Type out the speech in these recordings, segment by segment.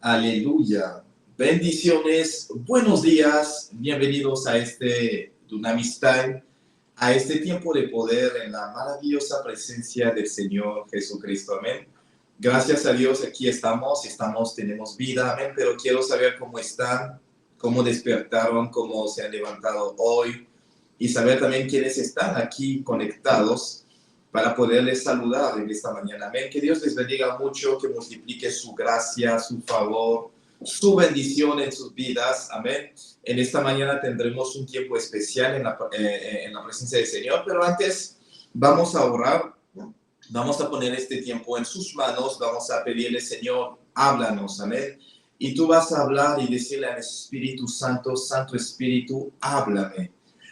Aleluya. Bendiciones, buenos días, bienvenidos a este Dunamis Time, a este tiempo de poder en la maravillosa presencia del Señor Jesucristo. Amén. Gracias a Dios, aquí estamos, tenemos vida, amén, pero quiero saber cómo están, cómo despertaron, cómo se han levantado hoy y saber también quiénes están aquí conectados para poderles saludar en esta mañana. Amén. Que Dios les bendiga mucho, que multiplique su gracia, su favor, su bendición en sus vidas. Amén. En esta mañana tendremos un tiempo especial en la presencia del Señor, pero antes vamos a orar. Vamos a poner este tiempo en sus manos. Vamos a pedirle, Señor, háblanos. Amén. Y tú vas a hablar y decirle al Espíritu Santo, Santo Espíritu, háblame.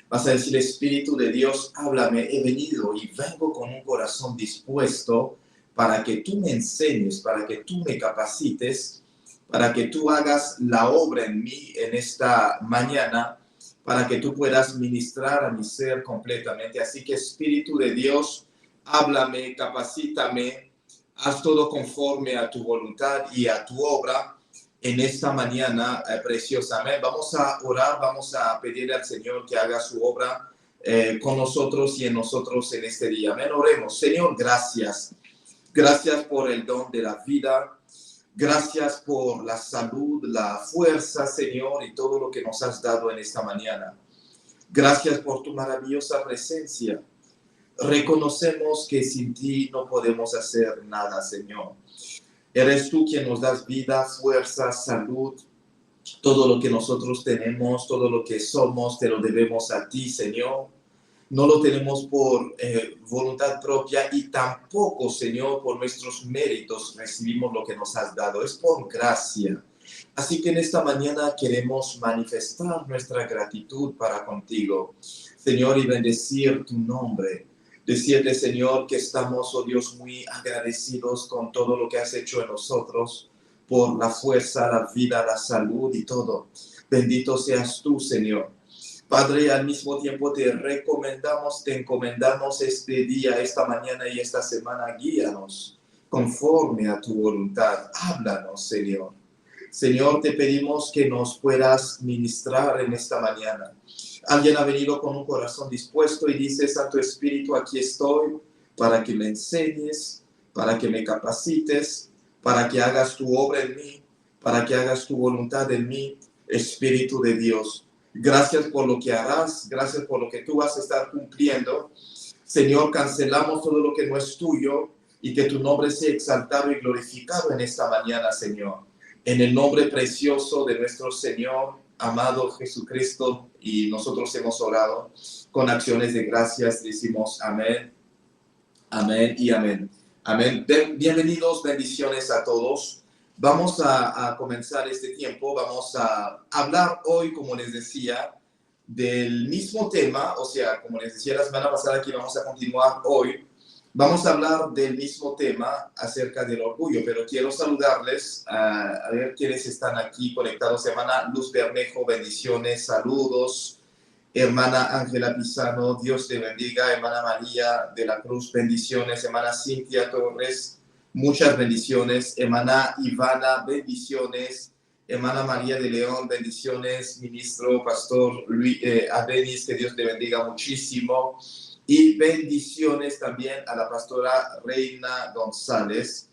Vas a decir, Espíritu de Dios, háblame, he venido y vengo con un corazón dispuesto para que tú me enseñes, para que tú me capacites, para que tú hagas la obra en mí en esta mañana, para que tú puedas ministrar a mi ser completamente. Así que, Espíritu de Dios, háblame, capacítame, haz todo conforme a tu voluntad y a tu obra en esta mañana preciosa. Amén. Vamos a orar, vamos a pedirle al Señor que haga su obra con nosotros y en nosotros en este día. Amén. Oremos. Señor, gracias. Gracias por el don de la vida. Gracias por la salud, la fuerza, Señor, y todo lo que nos has dado en esta mañana. Gracias por tu maravillosa presencia. Reconocemos que sin ti no podemos hacer nada, Señor. Eres tú quien nos das vida, fuerza, salud. Todo lo que nosotros tenemos, todo lo que somos, te lo debemos a ti, Señor. No lo tenemos por voluntad propia y tampoco, Señor, por nuestros méritos recibimos lo que nos has dado. Es por gracia. Así que en esta mañana queremos manifestar nuestra gratitud para contigo, Señor, y bendecir tu nombre. Decirte, Señor, que estamos, oh Dios, muy agradecidos con todo lo que has hecho en nosotros, por la fuerza, la vida, la salud y todo. Bendito seas tú, Señor. Padre, al mismo tiempo te recomendamos, te encomendamos este día, esta mañana y esta semana. Guíanos conforme a tu voluntad. Háblanos, Señor. Señor, te pedimos que nos puedas ministrar en esta mañana. Alguien ha venido con un corazón dispuesto y dice, Santo Espíritu, aquí estoy para que me enseñes, para que me capacites, para que hagas tu obra en mí, para que hagas tu voluntad en mí, Espíritu de Dios. Gracias por lo que harás, gracias por lo que tú vas a estar cumpliendo. Señor, cancelamos todo lo que no es tuyo y que tu nombre sea exaltado y glorificado en esta mañana, Señor. En el nombre precioso de nuestro Señor, amado Jesucristo, y nosotros hemos orado con acciones de gracias, decimos amén, amén y amén. Amén. Bienvenidos, bendiciones a todos. Vamos a comenzar este tiempo, vamos a hablar hoy, como les decía, del mismo tema, o sea, como les decía la semana pasada, aquí vamos a continuar hoy. Vamos a hablar del mismo tema acerca del orgullo, pero quiero saludarles, a ver quiénes están aquí conectados. Hermana Luz Bermejo, bendiciones, saludos. Hermana Ángela Pizano, Dios te bendiga. Hermana María de la Cruz, bendiciones. Hermana Cintia Torres, muchas bendiciones. Hermana Ivana, bendiciones. Hermana María de León, bendiciones. Ministro, Pastor Luis Adenis, que Dios te bendiga muchísimo. Y bendiciones también a la pastora Reina González,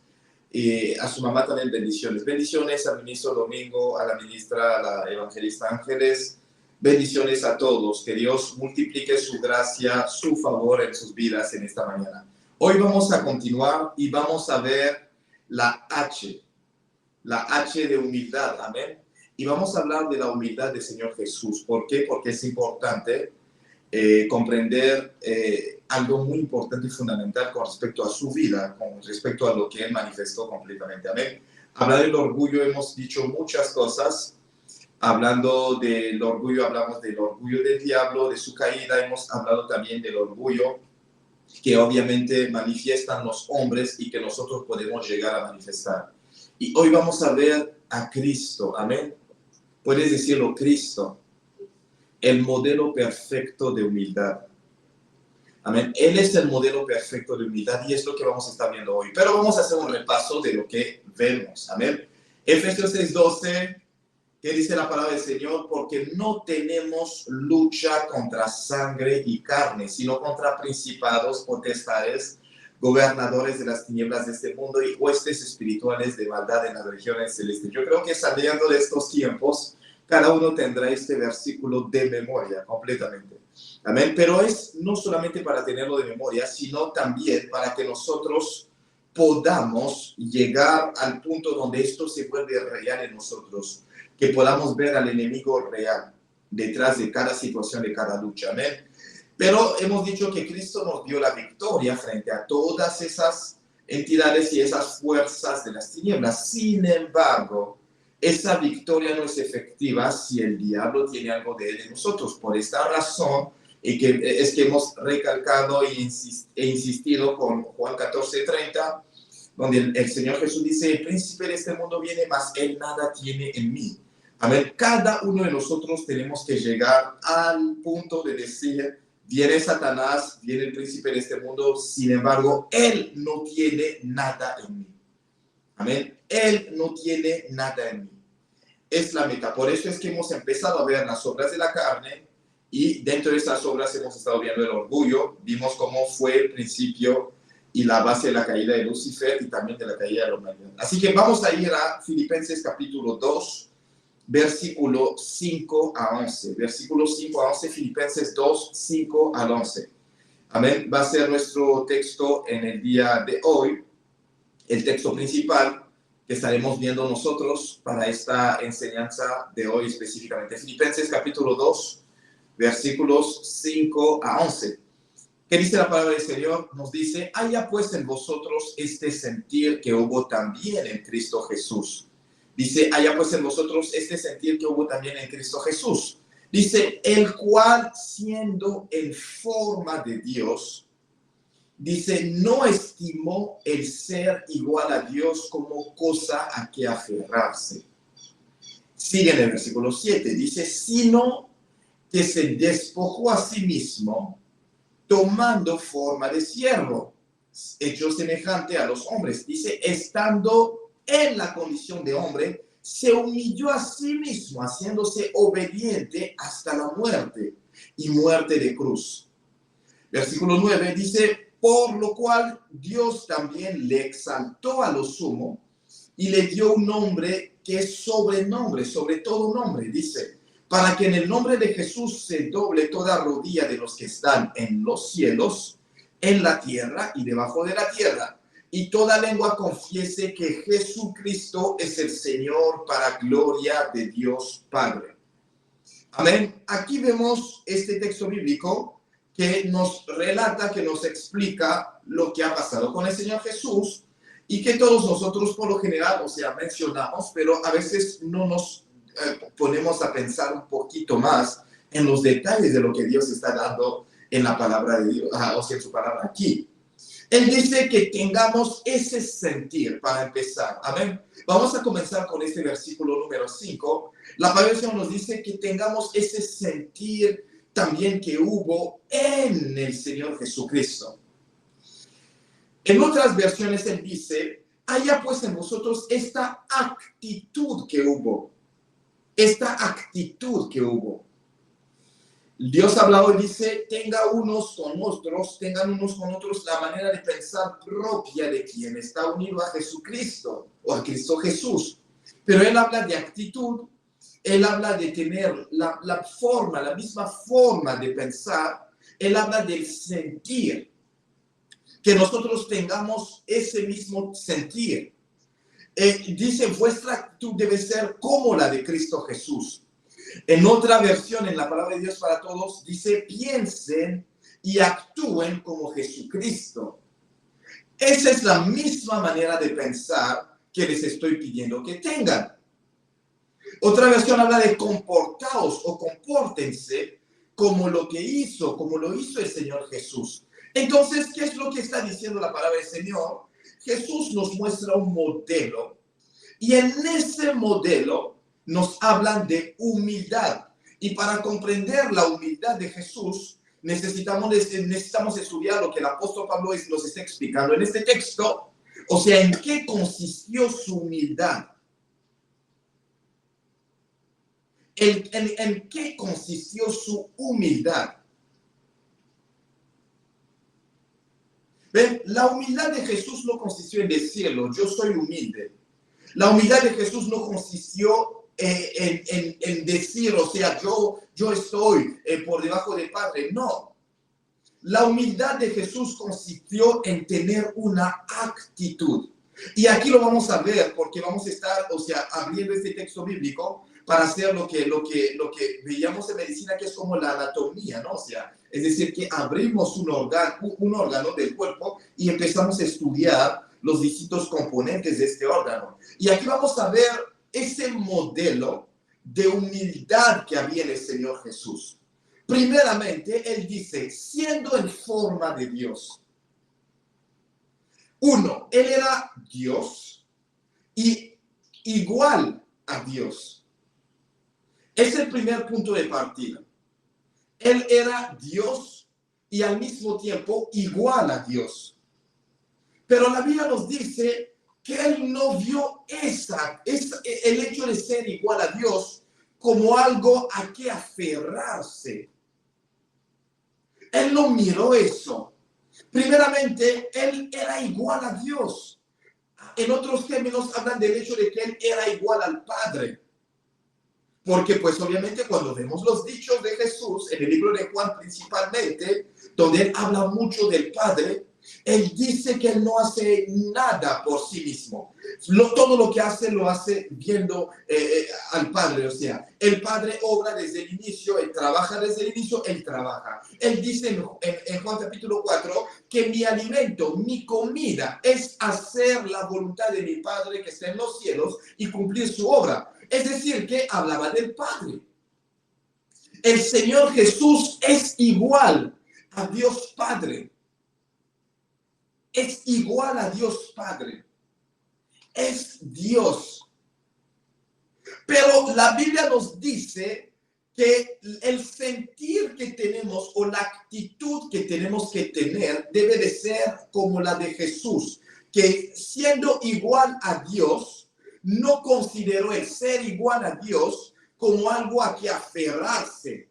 y a su mamá también bendiciones. Bendiciones al ministro Domingo, a la ministra, a la evangelista Ángeles. Bendiciones a todos. Que Dios multiplique su gracia, su favor en sus vidas en esta mañana. Hoy vamos a continuar y vamos a ver la H de humildad. Amén. Y vamos a hablar de la humildad del Señor Jesús. ¿Por qué? Porque es importante comprender algo muy importante y fundamental con respecto a su vida, con respecto a lo que él manifestó completamente. Amén. Hablar del orgullo, hemos dicho muchas cosas. Hablando del orgullo, hablamos del orgullo del diablo, de su caída. Hemos hablado también del orgullo que obviamente manifiestan los hombres y que nosotros podemos llegar a manifestar. Y hoy vamos a ver a Cristo. Amén. Puedes decirlo, Cristo, el modelo perfecto de humildad. Amén. Él es el modelo perfecto de humildad y es lo que vamos a estar viendo hoy. Pero vamos a hacer un repaso de lo que vemos. Amén. Efesios 6:12, ¿qué dice la palabra del Señor? Porque no tenemos lucha contra sangre y carne, sino contra principados, potestades, gobernadores de las tinieblas de este mundo y huestes espirituales de maldad en las regiones celestes. Yo creo que saliendo de estos tiempos, cada uno tendrá este versículo de memoria completamente. Amén. Pero es no solamente para tenerlo de memoria, sino también para que nosotros podamos llegar al punto donde esto se vuelve real en nosotros, que podamos ver al enemigo real detrás de cada situación, de cada lucha. Amén. Pero hemos dicho que Cristo nos dio la victoria frente a todas esas entidades y esas fuerzas de las tinieblas. Sin embargo, esa victoria no es efectiva si el diablo tiene algo de él en nosotros. Por esta razón es que hemos recalcado e insistido con Juan 14:30, donde el Señor Jesús dice: el príncipe de este mundo viene, mas él nada tiene en mí. Amén. Cada uno de nosotros tenemos que llegar al punto de decir: viene Satanás, viene el príncipe de este mundo, sin embargo, él no tiene nada en mí. Amén. Él no tiene nada en mí. Es la meta. Por eso es que hemos empezado a ver las obras de la carne, y dentro de estas obras hemos estado viendo el orgullo. Vimos cómo fue el principio y la base de la caída de Lucifer y también de la caída de la humanidad. Así que vamos a ir a Filipenses capítulo 2, versículo 5 a 11. Versículo 5 a 11, Filipenses 2, 5 al 11. Amén. Va a ser nuestro texto en el día de hoy, el texto principal que estaremos viendo nosotros para esta enseñanza de hoy específicamente. Filipenses capítulo 2, versículos 5 a 11. ¿Qué dice la palabra del Señor? Nos dice: haya pues en vosotros este sentir que hubo también en Cristo Jesús. Dice: haya pues en vosotros este sentir que hubo también en Cristo Jesús. Dice: el cual, siendo en forma de Dios, dice, no estimó el ser igual a Dios como cosa a que aferrarse. Sigue en el versículo 7, dice: sino que se despojó a sí mismo, tomando forma de siervo, hecho semejante a los hombres. Dice: estando en la condición de hombre, se humilló a sí mismo, haciéndose obediente hasta la muerte, y muerte de cruz. Versículo 9 dice: por lo cual Dios también le exaltó a lo sumo y le dio un nombre que es sobrenombre, sobre todo nombre, dice, para que en el nombre de Jesús se doble toda rodilla de los que están en los cielos, en la tierra y debajo de la tierra, y toda lengua confiese que Jesucristo es el Señor, para gloria de Dios Padre. Amén. Aquí vemos este texto bíblico que nos relata, que nos explica lo que ha pasado con el Señor Jesús, y que todos nosotros por lo general, o sea, mencionamos, pero a veces no nos ponemos a pensar un poquito más en los detalles de lo que Dios está dando en la palabra de Dios, o sea, en su palabra aquí. Él dice que tengamos ese sentir para empezar. Amén. Vamos a comenzar con este versículo número 5. La palabra del Señor nos dice que tengamos ese sentir también que hubo en el Señor Jesucristo. En otras versiones él dice: haya pues en vosotros esta actitud que hubo. Esta actitud que hubo. Dios ha hablado y dice: tengan unos con otros la manera de pensar propia de quien está unido a Jesucristo o a Cristo Jesús. Pero él habla de actitud, él habla de tener la misma forma de pensar, él habla del sentir, que nosotros tengamos ese mismo sentir. Dice: vuestra actitud debe ser como la de Cristo Jesús. En otra versión, en la palabra de Dios para todos, dice: piensen y actúen como Jesucristo. Esa es la misma manera de pensar que les estoy pidiendo que tengan. Otra versión habla de comportaos o compórtense como lo hizo el Señor Jesús. Entonces, ¿qué es lo que está diciendo la palabra del Señor? Jesús nos muestra un modelo, y en ese modelo nos hablan de humildad. Y para comprender la humildad de Jesús, necesitamos estudiar lo que el apóstol Pablo nos está explicando en este texto. O sea, ¿en qué consistió su humildad? ¿En qué consistió su humildad? ¿Ven? La humildad de Jesús no consistió en decirlo, yo soy humilde. La humildad de Jesús no consistió en decir, o sea, yo estoy por debajo del Padre. No. La humildad de Jesús consistió en tener una actitud. Y aquí lo vamos a ver porque vamos a estar, o sea, abriendo este texto bíblico para hacer lo que veíamos en medicina, que es como la anatomía, ¿no? O sea, es decir, que abrimos un órgano del cuerpo y empezamos a estudiar los distintos componentes de este órgano. Y aquí vamos a ver ese modelo de humildad que había en el Señor Jesús. Primeramente, él dice, siendo en forma de Dios. Uno, él era Dios y igual a Dios. Es el primer punto de partida. Él era Dios y al mismo tiempo igual a Dios. Pero la Biblia nos dice que él no vio el hecho de ser igual a Dios como algo a que aferrarse. Él no miró eso. Primeramente, él era igual a Dios. En otros términos, hablan del hecho de que él era igual al Padre. Porque pues obviamente cuando vemos los dichos de Jesús, en el libro de Juan principalmente, donde él habla mucho del Padre, él dice que él no hace nada por sí mismo. Todo lo que hace, lo hace viendo al Padre. O sea, el Padre obra desde el inicio, él trabaja desde el inicio, él trabaja. Él dice en Juan capítulo 4 que mi alimento, mi comida es hacer la voluntad de mi Padre que está en los cielos y cumplir su obra. Es decir, que hablaba del Padre. El Señor Jesús es igual a Dios Padre. Es igual a Dios Padre. Es Dios. Pero la Biblia nos dice que el sentir que tenemos o la actitud que tenemos que tener debe de ser como la de Jesús, que siendo igual a Dios, no consideró el ser igual a Dios como algo a que aferrarse,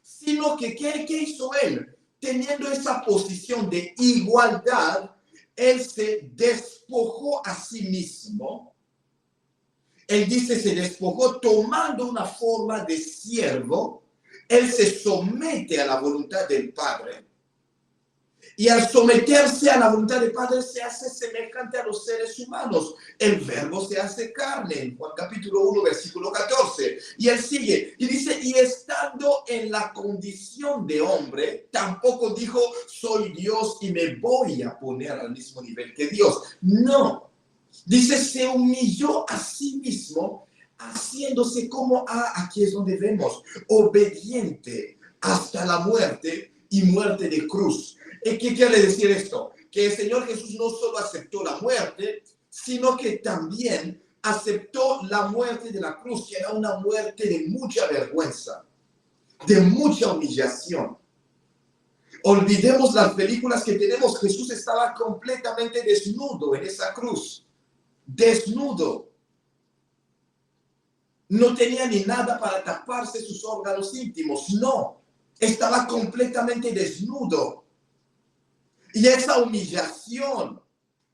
sino que ¿qué hizo él? Teniendo esa posición de igualdad, él se despojó a sí mismo. Él dice, se despojó tomando una forma de siervo. Él se somete a la voluntad del Padre. Y al someterse a la voluntad del Padre se hace semejante a los seres humanos. El verbo se hace carne, en Juan capítulo 1, versículo 14. Y él sigue y dice, y estando en la condición de hombre, tampoco dijo, soy Dios y me voy a poner al mismo nivel que Dios. No. Dice, se humilló a sí mismo, haciéndose como aquí es donde vemos, obediente hasta la muerte y muerte de cruz. ¿Qué quiere decir esto? Que el Señor Jesús no solo aceptó la muerte, sino que también aceptó la muerte de la cruz, que era una muerte de mucha vergüenza, de mucha humillación. Olvidemos las películas que tenemos. Jesús estaba completamente desnudo en esa cruz. Desnudo. No tenía ni nada para taparse sus órganos íntimos. No. Estaba completamente desnudo. Y esa humillación,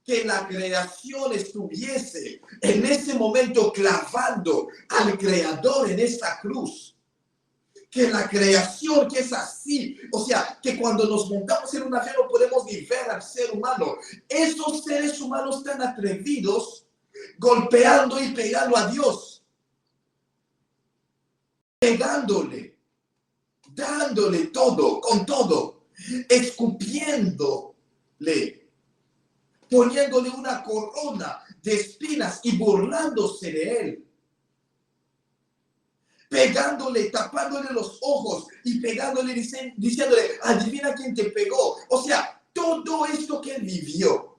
que la creación estuviese en ese momento clavando al Creador en esa cruz. Que la creación que es así, o sea, que cuando nos montamos en un avión no podemos ni ver al ser humano. Esos seres humanos tan atrevidos, golpeando y pegando a Dios. Pegándole, dándole todo, con todo, escupiéndole, poniéndole una corona de espinas y burlándose de él. Pegándole, tapándole los ojos y pegándole, diciéndole, adivina quién te pegó. O sea, todo esto que él vivió,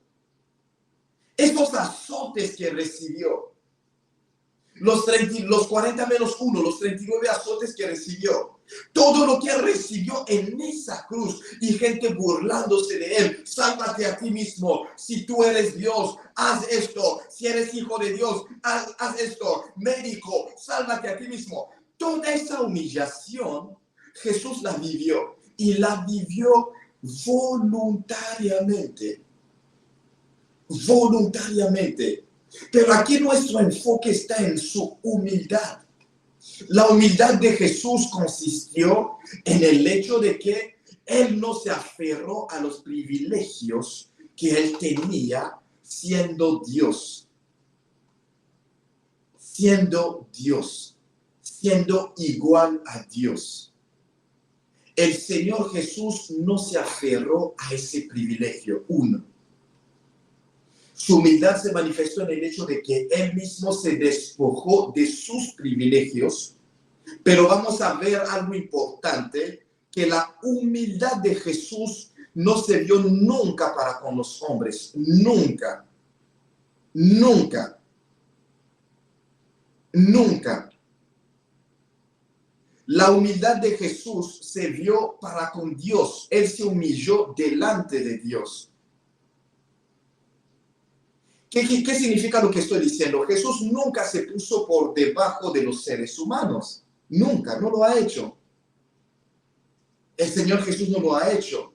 estos azotes que recibió, los 40 menos 1, los 39 azotes que recibió, todo lo que él recibió en esa cruz y gente burlándose de él. Sálvate a ti mismo, si tú eres Dios, haz esto, si eres hijo de Dios, haz esto, médico, sálvate a ti mismo. toda esa humillación Jesús la vivió y la vivió voluntariamente. Voluntariamente. Pero aquí nuestro enfoque está en su humildad. La humildad de Jesús consistió en el hecho de que Él no se aferró a los privilegios que Él tenía siendo Dios. Siendo Dios. Siendo igual a Dios. El Señor Jesús no se aferró a ese privilegio. Uno. Su humildad se manifestó en el hecho de que Él mismo se despojó de sus privilegios, pero vamos a ver algo importante, que la humildad de Jesús no se vio nunca para con los hombres, nunca, nunca, nunca. La humildad de Jesús se vio para con Dios, Él se humilló delante de Dios. ¿Qué significa lo que estoy diciendo? Jesús nunca se puso por debajo de los seres humanos. Nunca, no lo ha hecho. El Señor Jesús no lo ha hecho.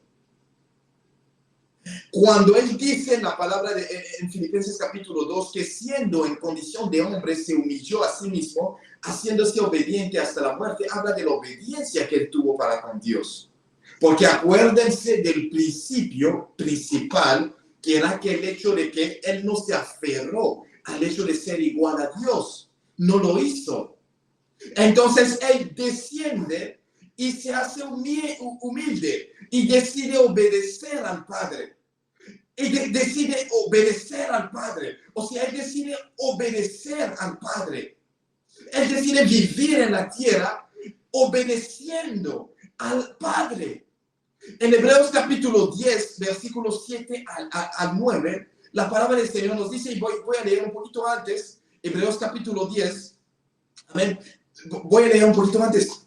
Cuando Él dice en la palabra en Filipenses capítulo 2 que siendo en condición de hombre se humilló a sí mismo, haciéndose obediente hasta la muerte, habla de la obediencia que Él tuvo para con Dios. Porque acuérdense del principio principal, que era aquel hecho de que Él no se aferró al hecho de ser igual a Dios. No lo hizo. Entonces Él desciende y se hace humilde y decide obedecer al Padre. Y decide obedecer al Padre. O sea, Él decide obedecer al Padre. Él decide vivir en la tierra obedeciendo al Padre. En Hebreos capítulo 10, versículos 7 al 9, la palabra del Señor nos dice, y voy a leer un poquito antes, Hebreos capítulo 10, amén, voy a leer un poquito antes,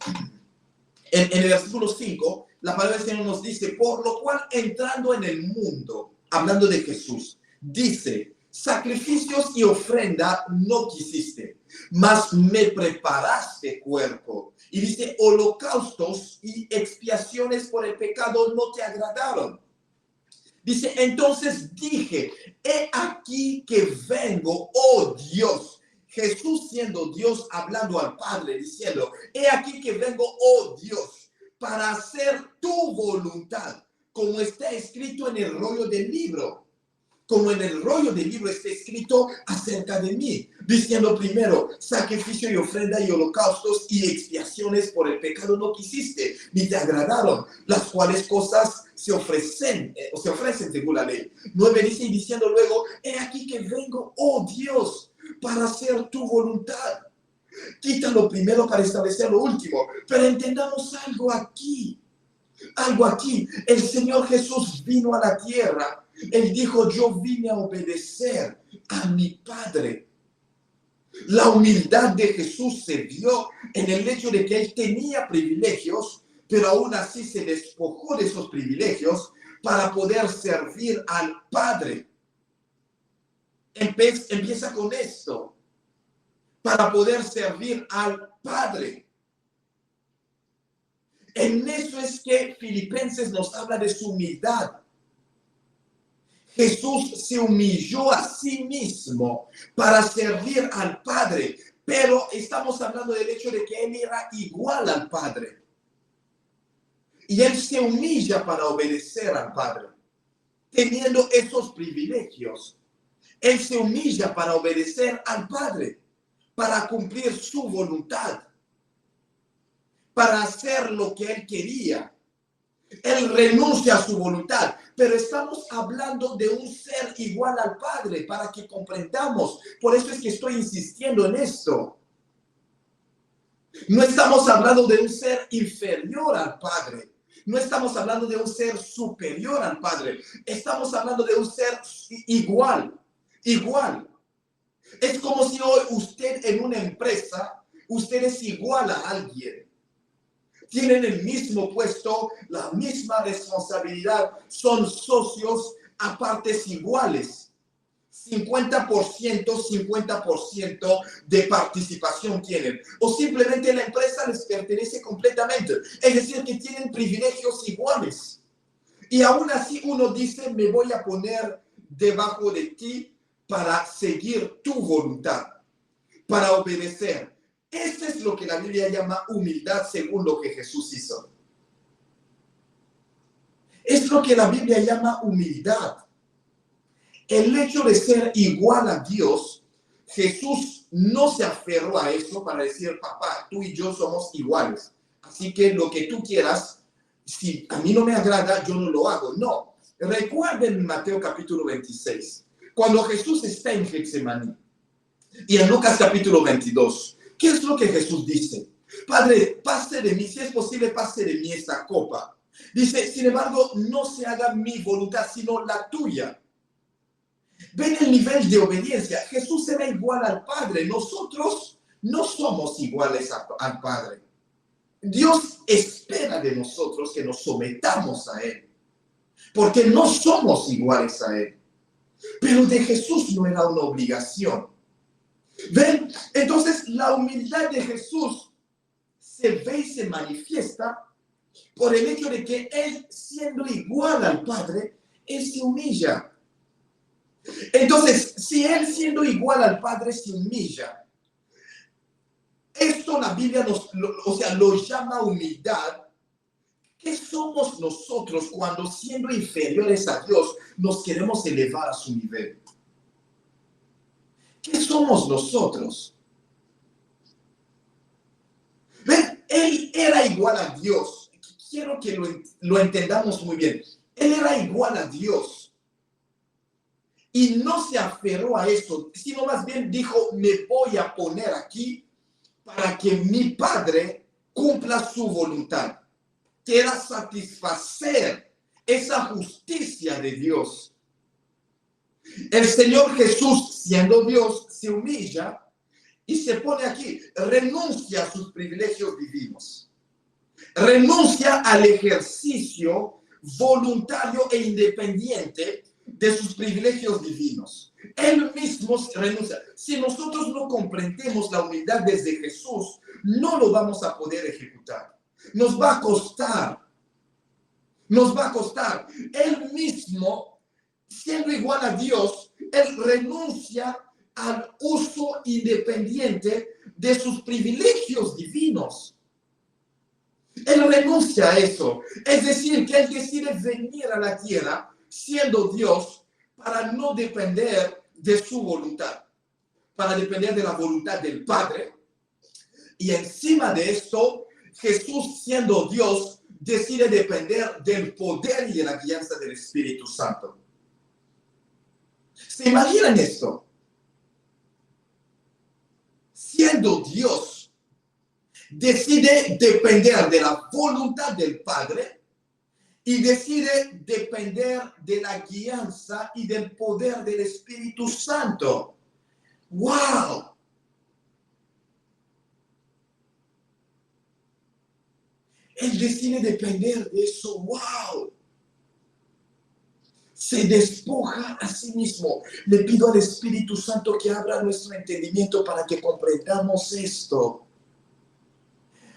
en el versículo 5, la palabra del Señor nos dice, por lo cual entrando en el mundo, hablando de Jesús, dice, sacrificios y ofrenda no quisiste, mas me preparaste cuerpo. Y dice, holocaustos y expiaciones por el pecado no te agradaron. Dice, entonces dije, he aquí que vengo, oh Dios. Jesús siendo Dios hablando al Padre, diciendo, he aquí que vengo, oh Dios, para hacer tu voluntad, como está escrito en el rollo del libro. Como en el rollo del libro está escrito acerca de mí, diciendo primero, sacrificio y ofrenda y holocaustos y expiaciones por el pecado no quisiste, ni te agradaron, las cuales cosas se ofrecen según la ley. 9 dice, y diciendo luego, he aquí que vengo, oh Dios, para hacer tu voluntad. Quita lo primero para establecer lo último, pero entendamos algo aquí. Algo aquí, el Señor Jesús vino a la tierra. Él dijo, yo vine a obedecer a mi Padre. La humildad de Jesús se vio en el hecho de que Él tenía privilegios, pero aún así se despojó de esos privilegios para poder servir al Padre. Empieza con esto, para poder servir al Padre. En eso es que Filipenses nos habla de su humildad. Jesús se humilló a sí mismo para servir al Padre, pero estamos hablando del hecho de que Él era igual al Padre. Y Él se humilla para obedecer al Padre, teniendo esos privilegios. Él se humilla para obedecer al Padre, para cumplir su voluntad, para hacer lo que Él quería. Él renuncia a su voluntad, pero estamos hablando de un ser igual al Padre para que comprendamos. Por eso es que estoy insistiendo en esto. No estamos hablando de un ser inferior al Padre. No estamos hablando de un ser superior al Padre. Estamos hablando de un ser igual. Igual. Es como si hoy usted en una empresa, usted es igual a alguien. Tienen el mismo puesto, la misma responsabilidad, son socios a partes iguales. 50%, 50% de participación tienen. O simplemente la empresa les pertenece completamente. Es decir, que tienen privilegios iguales. Y aún así uno dice, me voy a poner debajo de ti para seguir tu voluntad, para obedecer. Eso es lo que la Biblia llama humildad según lo que Jesús hizo. Es lo que la Biblia llama humildad. El hecho de ser igual a Dios, Jesús no se aferró a eso para decir, papá, tú y yo somos iguales. Así que lo que tú quieras, si a mí no me agrada, yo no lo hago. No. Recuerden Mateo capítulo 26, cuando Jesús está en Getsemaní. Y en Lucas capítulo 22, ¿qué es lo que Jesús dice? Padre, pase de mí, si es posible, pase de mí esta copa. Dice, sin embargo, no se haga mi voluntad, sino la tuya. Ven el nivel de obediencia. Jesús era igual al Padre. Nosotros no somos iguales al Padre. Dios espera de nosotros que nos sometamos a Él, porque no somos iguales a Él. Pero de Jesús no era una obligación. ¿Ven? Entonces la humildad de Jesús se ve y se manifiesta por el hecho de que Él, siendo igual al Padre, Él se humilla. Entonces, si Él, siendo igual al Padre, se humilla, esto la Biblia lo llama humildad. ¿Qué somos nosotros cuando, siendo inferiores a Dios, nos queremos elevar a su nivel? ¿Qué somos nosotros? ¿Ven? Él era igual a Dios. Quiero que lo entendamos muy bien. Él era igual a Dios. Y no se aferró a eso, sino más bien dijo, me voy a poner aquí para que mi Padre cumpla su voluntad, que era satisfacer esa justicia de Dios. El Señor Jesús, siendo Dios, se humilla y se pone aquí, renuncia a sus privilegios divinos, renuncia al ejercicio voluntario e independiente de sus privilegios divinos. Él mismo renuncia. Si nosotros no comprendemos la humildad desde Jesús, no lo vamos a poder ejecutar. Nos va a costar. Nos va a costar. Él mismo, siendo igual a Dios, Él renuncia al uso independiente de sus privilegios divinos. Él renuncia a eso. Es decir, que Él decide venir a la tierra siendo Dios para no depender de su voluntad, para depender de la voluntad del Padre. Y encima de esto, Jesús, siendo Dios, decide depender del poder y de la guianza del Espíritu Santo. ¿Se imaginan esto? Siendo Dios, decide depender de la voluntad del Padre y decide depender de la guianza y del poder del Espíritu Santo. ¡Wow! Él decide depender de eso. ¡Wow! Se despoja a sí mismo. Le pido al Espíritu Santo que abra nuestro entendimiento para que comprendamos esto.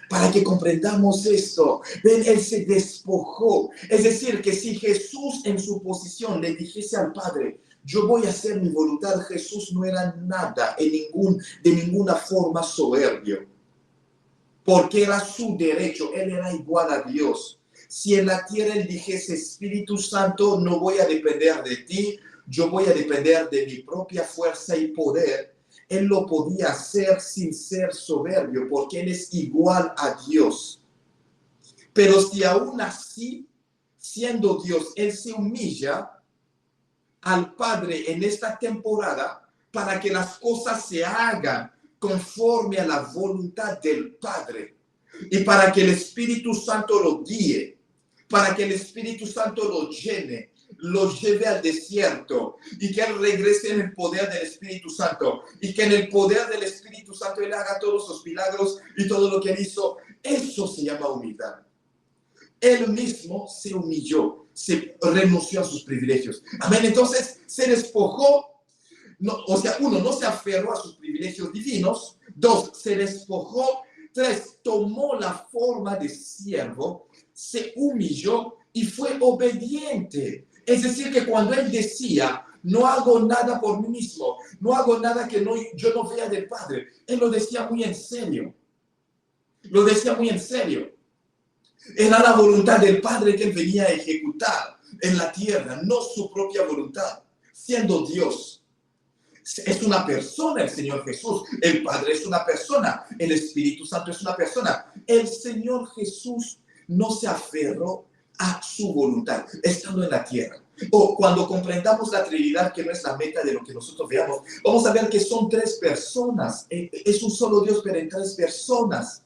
Para que comprendamos esto. Ven, Él se despojó. Es decir, que si Jesús en su posición le dijese al Padre, yo voy a hacer mi voluntad, Jesús no era nada, de ninguna forma soberbio. Porque era su derecho, Él era igual a Dios. Si en la tierra Él dijese, Espíritu Santo, no voy a depender de ti, yo voy a depender de mi propia fuerza y poder, Él lo podía hacer sin ser soberbio, porque Él es igual a Dios. Pero si aún así, siendo Dios, Él se humilla al Padre en esta temporada para que las cosas se hagan conforme a la voluntad del Padre y para que el Espíritu Santo lo guíe, para que el Espíritu Santo lo llene, lo lleve al desierto y que Él regrese en el poder del Espíritu Santo y que en el poder del Espíritu Santo Él haga todos los milagros y todo lo que Él hizo. Eso se llama humildad. Él mismo se humilló, se renunció a sus privilegios. Amén. Entonces se despojó No, o sea, uno, no se aferró a sus privilegios divinos. Dos, se despojó. Tres, tomó la forma de siervo, se humilló y fue obediente. Es decir, que cuando él decía, no hago nada por mí mismo, no hago nada que yo no vea del Padre, él lo decía muy en serio. Lo decía muy en serio. Era la voluntad del Padre que él venía a ejecutar en la tierra, no su propia voluntad, siendo Dios. Es una persona el Señor Jesús, el Padre es una persona, el Espíritu Santo es una persona. El Señor Jesús no se aferró a su voluntad, estando en la tierra. O cuando comprendamos la Trinidad, que no es la meta de lo que nosotros veamos, vamos a ver que son tres personas. Es un solo Dios, pero en tres personas.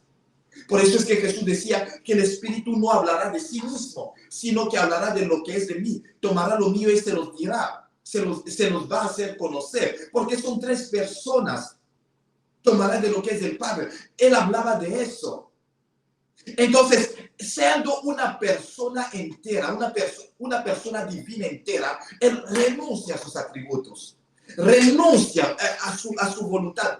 Por eso es que Jesús decía que el Espíritu no hablará de sí mismo, sino que hablará de lo que es de mí. Tomará lo mío y se los dirá. Se los va a hacer conocer, porque son tres personas. Tomará de lo que es del Padre. Él hablaba de eso. Entonces, siendo una persona entera, una persona divina entera, él renuncia a sus atributos. Renuncia a su voluntad,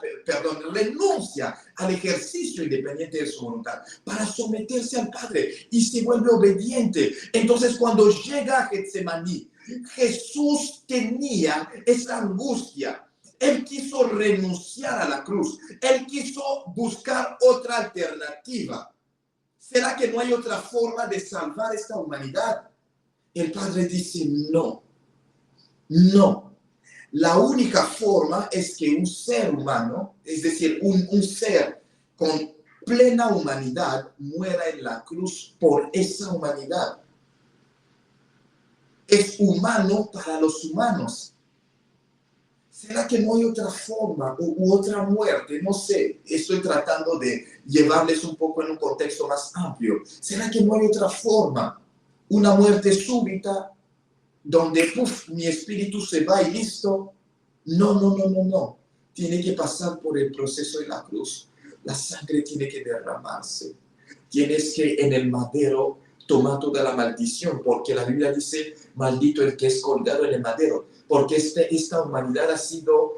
renuncia al ejercicio independiente de su voluntad para someterse al Padre y se vuelve obediente. Entonces, cuando llega a Getsemaní, Jesús tenía esa angustia. Él quiso renunciar a la cruz. Él quiso buscar otra alternativa. ¿Será que no hay otra forma de salvar esta humanidad? El Padre dice no. No. La única forma es que un ser humano, es decir, un ser con plena humanidad, muera en la cruz por esa humanidad. Es humano para los humanos. ¿Será que no hay otra forma u otra muerte? No sé, estoy tratando de llevarles un poco en un contexto más amplio. ¿Será que no hay otra forma? Una muerte súbita, donde mi espíritu se va y listo. No. Tiene que pasar por el proceso de la cruz. La sangre tiene que derramarse. Tienes que en el madero tomar toda la maldición, porque la Biblia dice, maldito el que es colgado en el madero, porque esta humanidad ha sido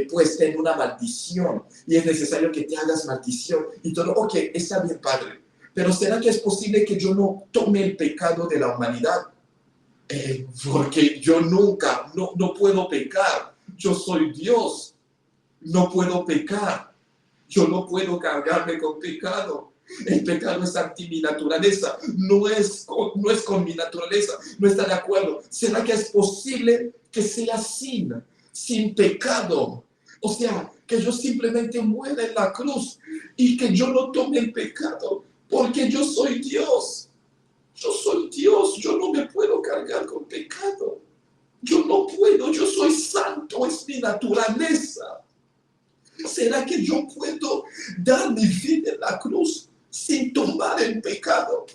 puesta en una maldición y es necesario que te hagas maldición y todo. Ok, está bien, Padre, pero ¿será que es posible que yo no tome el pecado de la humanidad? Porque yo nunca, no puedo pecar. Yo soy Dios, no puedo pecar. Yo no puedo cargarme con pecado. El pecado es anti mi naturaleza, no es con mi naturaleza, no está de acuerdo. ¿Será que es posible que sea sin pecado? O sea, que yo simplemente muera en la cruz y que yo no tome el pecado, porque yo soy Dios. Yo soy Dios, yo no me puedo cargar con pecado. Yo no puedo, yo soy santo, es mi naturaleza. ¿Será que yo puedo dar mi vida en la cruz sin tomar el pecado?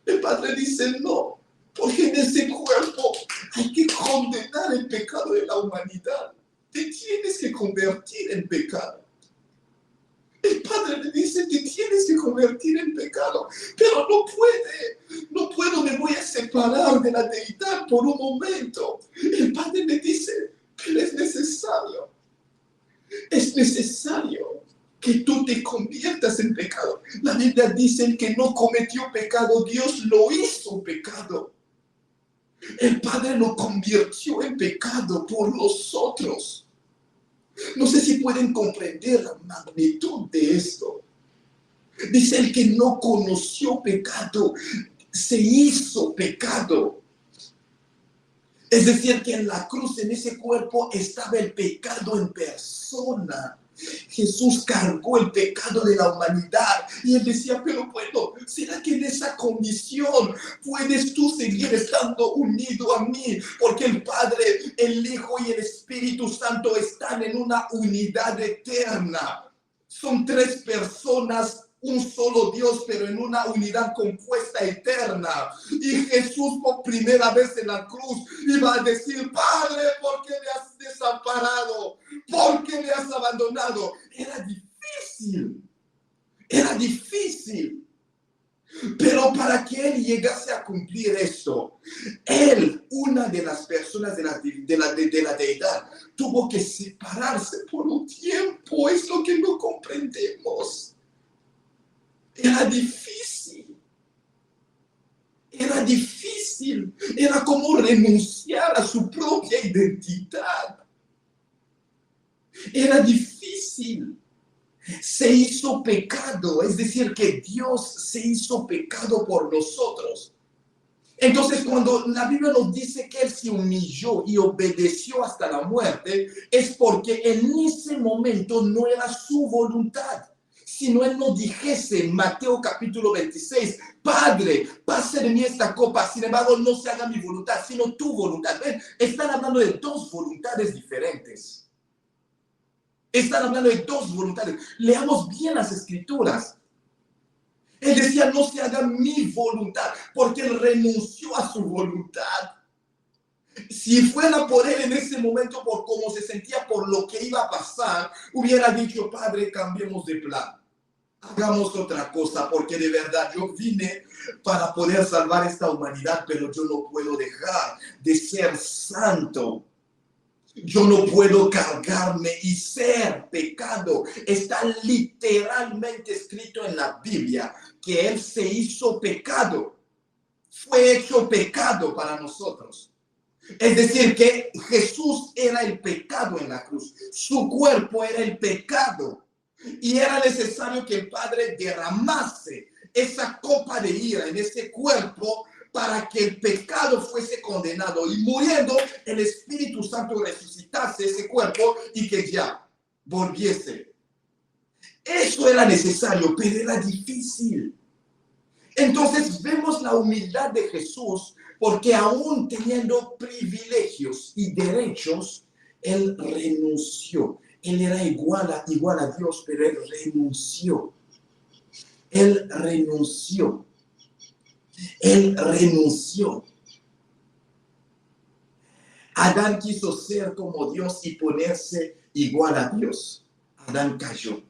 El Padre dice no, porque en ese cuerpo hay que condenar el pecado de la humanidad. Te tienes que convertir en pecado. El Padre le dice, te tienes que convertir en pecado, pero no puedo, me voy a separar de la deidad por un momento. El Padre le dice, pero es necesario que tú te conviertas en pecado. La Biblia dice que no cometió pecado, Dios lo hizo pecado. El Padre lo convirtió en pecado por nosotros. No sé si pueden comprender la magnitud de esto. Dice el que no conoció pecado, se hizo pecado. Es decir, que en la cruz, en ese cuerpo, estaba el pecado en persona. Jesús cargó el pecado de la humanidad. Y él decía, pero bueno, ¿será que en esa condición puedes tú seguir estando unido a mí? Porque el Padre, el Hijo y el Espíritu Santo están en una unidad eterna. Son tres personas, un solo Dios, pero en una unidad compuesta eterna. Y Jesús por primera vez en la cruz iba a decir, Padre, ¿por qué me has desamparado? ¿Por qué me has abandonado? Era difícil. Pero para que él llegase a cumplir esto, él, una de las personas de la deidad, tuvo que separarse por un tiempo. Es lo que no comprendemos. Era difícil. Era difícil. Era como renunciar a su propia identidad. Era difícil. Se hizo pecado, es decir, que Dios se hizo pecado por nosotros. Entonces, cuando la Biblia nos dice que Él se humilló y obedeció hasta la muerte, es porque en ese momento no era su voluntad. Si no Él nos dijese en Mateo capítulo 26, Padre, pase de mí esta copa, sin embargo no se haga mi voluntad, sino tu voluntad. ¿Ven? Están hablando de dos voluntades diferentes. Están hablando de dos voluntades. Leamos bien las escrituras. Él decía, no se haga mi voluntad, porque él renunció a su voluntad. Si fuera por él en ese momento, por cómo se sentía, por lo que iba a pasar, hubiera dicho, Padre, cambiemos de plan. Hagamos otra cosa, porque de verdad yo vine para poder salvar esta humanidad, pero yo no puedo dejar de ser santo. Yo no puedo cargarme y ser pecado. Está literalmente escrito en la Biblia que Él se hizo pecado. Fue hecho pecado para nosotros. Es decir, que Jesús era el pecado en la cruz. Su cuerpo era el pecado. Y era necesario que el Padre derramase esa copa de ira en ese cuerpo para que el pecado fuese condenado y muriendo el Espíritu Santo resucitase ese cuerpo y que ya volviese. Eso era necesario, pero era difícil. Entonces vemos la humildad de Jesús porque aún teniendo privilegios y derechos, Él renunció. Él era igual a Dios, pero Él renunció. Él renunció. Él renunció. Adán quiso ser como Dios y ponerse igual a Dios. Adán cayó.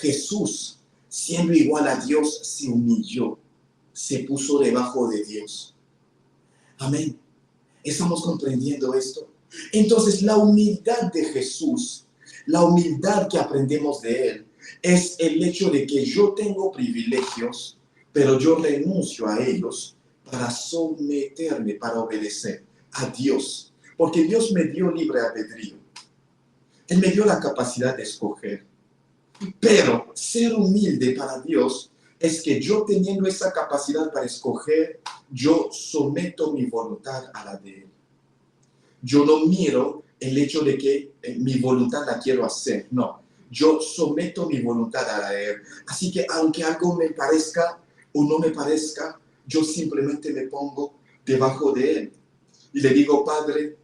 Jesús, siendo igual a Dios, se humilló. Se puso debajo de Dios. Amén. ¿Estamos comprendiendo esto? Entonces, la humildad de Jesús, la humildad que aprendemos de Él, es el hecho de que yo tengo privilegios, pero yo renuncio a ellos para someterme, para obedecer a Dios. Porque Dios me dio libre albedrío. Él me dio la capacidad de escoger. Pero ser humilde para Dios es que yo teniendo esa capacidad para escoger, yo someto mi voluntad a la de Él. Yo no miro el hecho de que mi voluntad la quiero hacer, no. Yo someto mi voluntad a la de Él. Así que aunque algo me parezca o no me parezca, yo simplemente me pongo debajo de Él. Y le digo, Padre,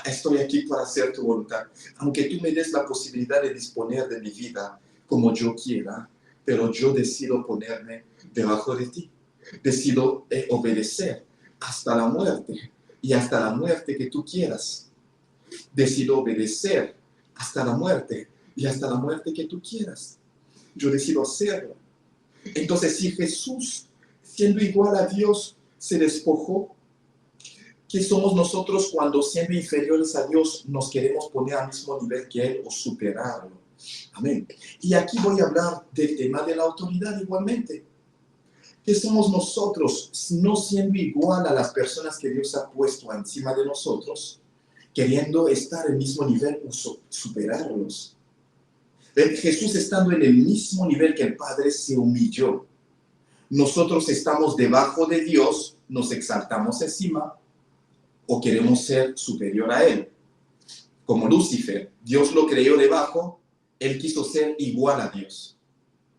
estoy aquí para hacer tu voluntad. Aunque tú me des la posibilidad de disponer de mi vida como yo quiera, pero yo decido ponerme debajo de ti. Decido obedecer hasta la muerte y hasta la muerte que tú quieras. Decido obedecer hasta la muerte y hasta la muerte que tú quieras. Yo decido hacerlo. Entonces, si Jesús, siendo igual a Dios, se despojó, ¿qué somos nosotros cuando siendo inferiores a Dios nos queremos poner al mismo nivel que Él o superarlo? Amén. Y aquí voy a hablar del tema de la autoridad igualmente. ¿Qué somos nosotros no siendo igual a las personas que Dios ha puesto encima de nosotros, queriendo estar al mismo nivel o superarlos? Jesús estando en el mismo nivel que el Padre se humilló. Nosotros estamos debajo de Dios, nos exaltamos encima o queremos ser superior a Él. Como Lucifer, Dios lo creó debajo, Él quiso ser igual a Dios.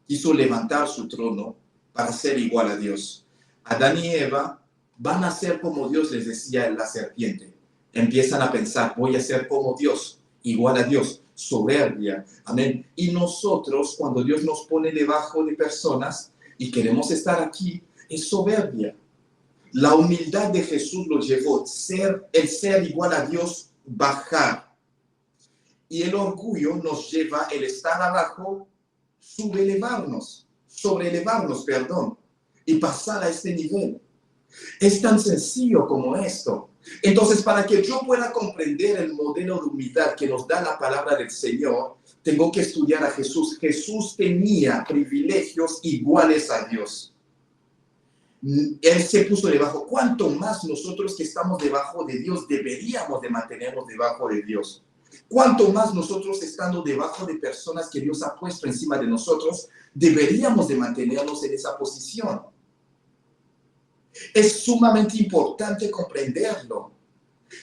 Quiso levantar su trono para ser igual a Dios. Adán y Eva van a ser como Dios les decía la serpiente. Empiezan a pensar, voy a ser como Dios, igual a Dios, soberbia. Amén. Y nosotros, cuando Dios nos pone debajo de personas y queremos estar aquí, es soberbia. La humildad de Jesús lo llevó, el ser igual a Dios, bajar. Y el orgullo nos lleva, el estar abajo, sobrelevarnos, perdón. y pasar a este nivel. Es tan sencillo como esto. Entonces, para que yo pueda comprender el modelo de humildad que nos da la palabra del Señor, tengo que estudiar a Jesús. Jesús tenía privilegios iguales a Dios. Él se puso debajo. ¿Cuánto más nosotros que estamos debajo de Dios deberíamos de mantenernos debajo de Dios? ¿Cuánto más nosotros estando debajo de personas que Dios ha puesto encima de nosotros, deberíamos de mantenernos en esa posición? Es sumamente importante comprenderlo.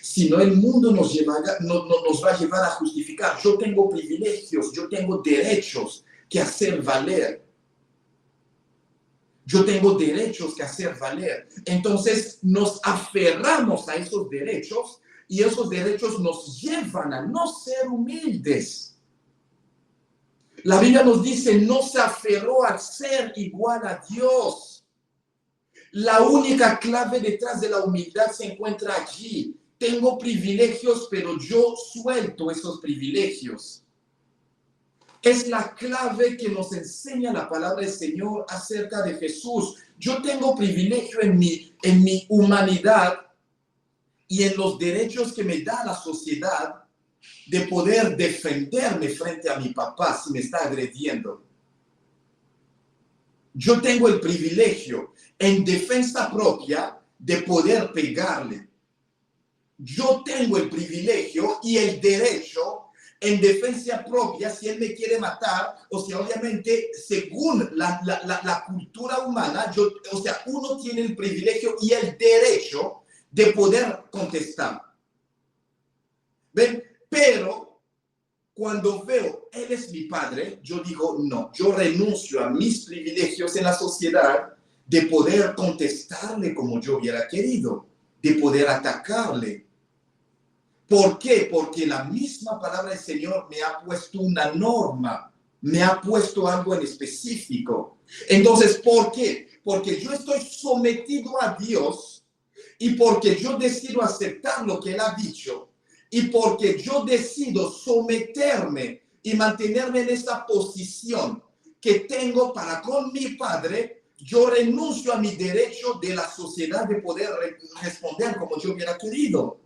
Si no, el mundo nos va a llevar a justificar. Yo tengo privilegios, yo tengo derechos que hacer valer. Yo tengo derechos que hacer valer. Entonces nos aferramos a esos derechos y esos derechos nos llevan a no ser humildes. La Biblia nos dice, no se aferró a ser igual a Dios. La única clave detrás de la humildad se encuentra allí. Tengo privilegios, pero yo suelto esos privilegios. Es la clave que nos enseña la palabra del Señor acerca de Jesús. Yo tengo privilegio en mi humanidad y en los derechos que me da la sociedad de poder defenderme frente a mi papá si me está agrediendo. Yo tengo el privilegio en defensa propia de poder pegarle. Yo tengo el privilegio y el derecho en defensa propia si él me quiere matar, o sea, obviamente, según la cultura humana, uno tiene el privilegio y el derecho de poder contestar. ¿Ven? Pero cuando veo, él es mi padre, yo digo, no, yo renuncio a mis privilegios en la sociedad de poder contestarle como yo hubiera querido, de poder atacarle. ¿Por qué? Porque la misma palabra del Señor me ha puesto una norma, me ha puesto algo en específico. Entonces, ¿por qué? Porque yo estoy sometido a Dios y porque yo decido aceptar lo que Él ha dicho y porque yo decido someterme y mantenerme en esa posición que tengo para con mi Padre, yo renuncio a mi derecho de la sociedad de poder responder como yo hubiera querido.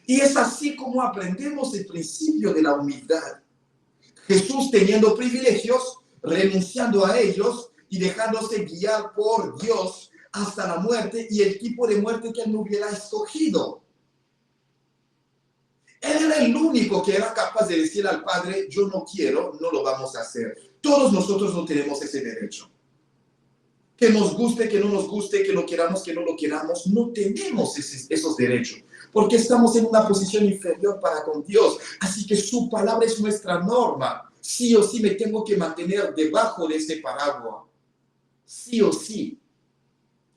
Y es así como aprendemos el principio de la humildad. Jesús teniendo privilegios, renunciando a ellos y dejándose guiar por Dios hasta la muerte y el tipo de muerte que él no hubiera escogido. Él era el único que era capaz de decir al Padre, yo no quiero, no lo vamos a hacer. Todos nosotros no tenemos ese derecho. Que nos guste, que no nos guste, que lo queramos, que no lo queramos, no tenemos esos derechos. Porque estamos en una posición inferior para con Dios. Así que su palabra es nuestra norma. Sí o sí me tengo que mantener debajo de ese paraguas. Sí o sí.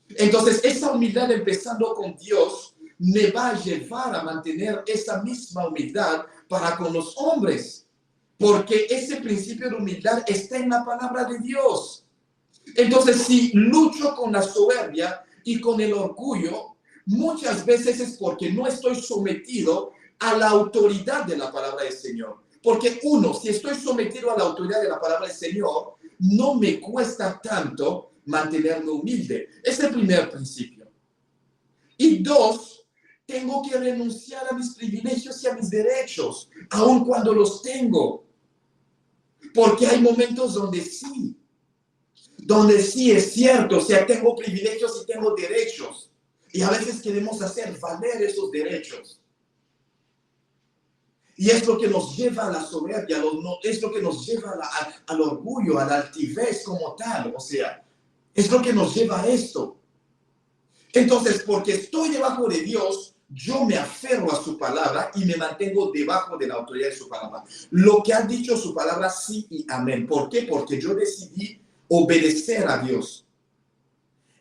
Entonces, esa humildad empezando con Dios me va a llevar a mantener esa misma humildad para con los hombres. Porque ese principio de humildad está en la palabra de Dios. Entonces, si lucho con la soberbia y con el orgullo, muchas veces es porque no estoy sometido a la autoridad de la palabra del Señor. Porque uno, si estoy sometido a la autoridad de la palabra del Señor, no me cuesta tanto mantenerme humilde. Es el primer principio. Y dos, tengo que renunciar a mis privilegios y a mis derechos, aun cuando los tengo. Porque hay momentos donde sí es cierto, o sea, tengo privilegios y tengo derechos. Y a veces queremos hacer valer esos derechos. Y es lo que nos lleva a la soberbia, es lo que nos lleva al orgullo, a la altivez como tal. O sea, es lo que nos lleva a esto. Entonces, porque estoy debajo de Dios, yo me aferro a su palabra y me mantengo debajo de la autoridad de su palabra. Lo que ha dicho su palabra, sí y amén. ¿Por qué? Porque yo decidí obedecer a Dios.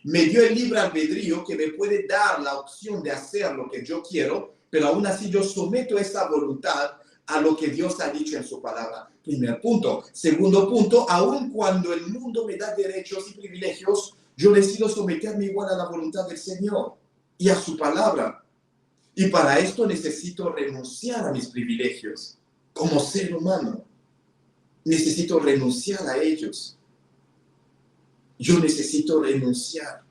Me dio el libre albedrío que me puede dar la opción de hacer lo que yo quiero, pero aún así yo someto esa voluntad a lo que Dios ha dicho en su palabra. Primer punto. Segundo punto, aun cuando el mundo me da derechos y privilegios, yo decido someterme igual a la voluntad del Señor y a su palabra. Y para esto necesito renunciar a mis privilegios como ser humano. Necesito renunciar a ellos. Yo necesito renunciar.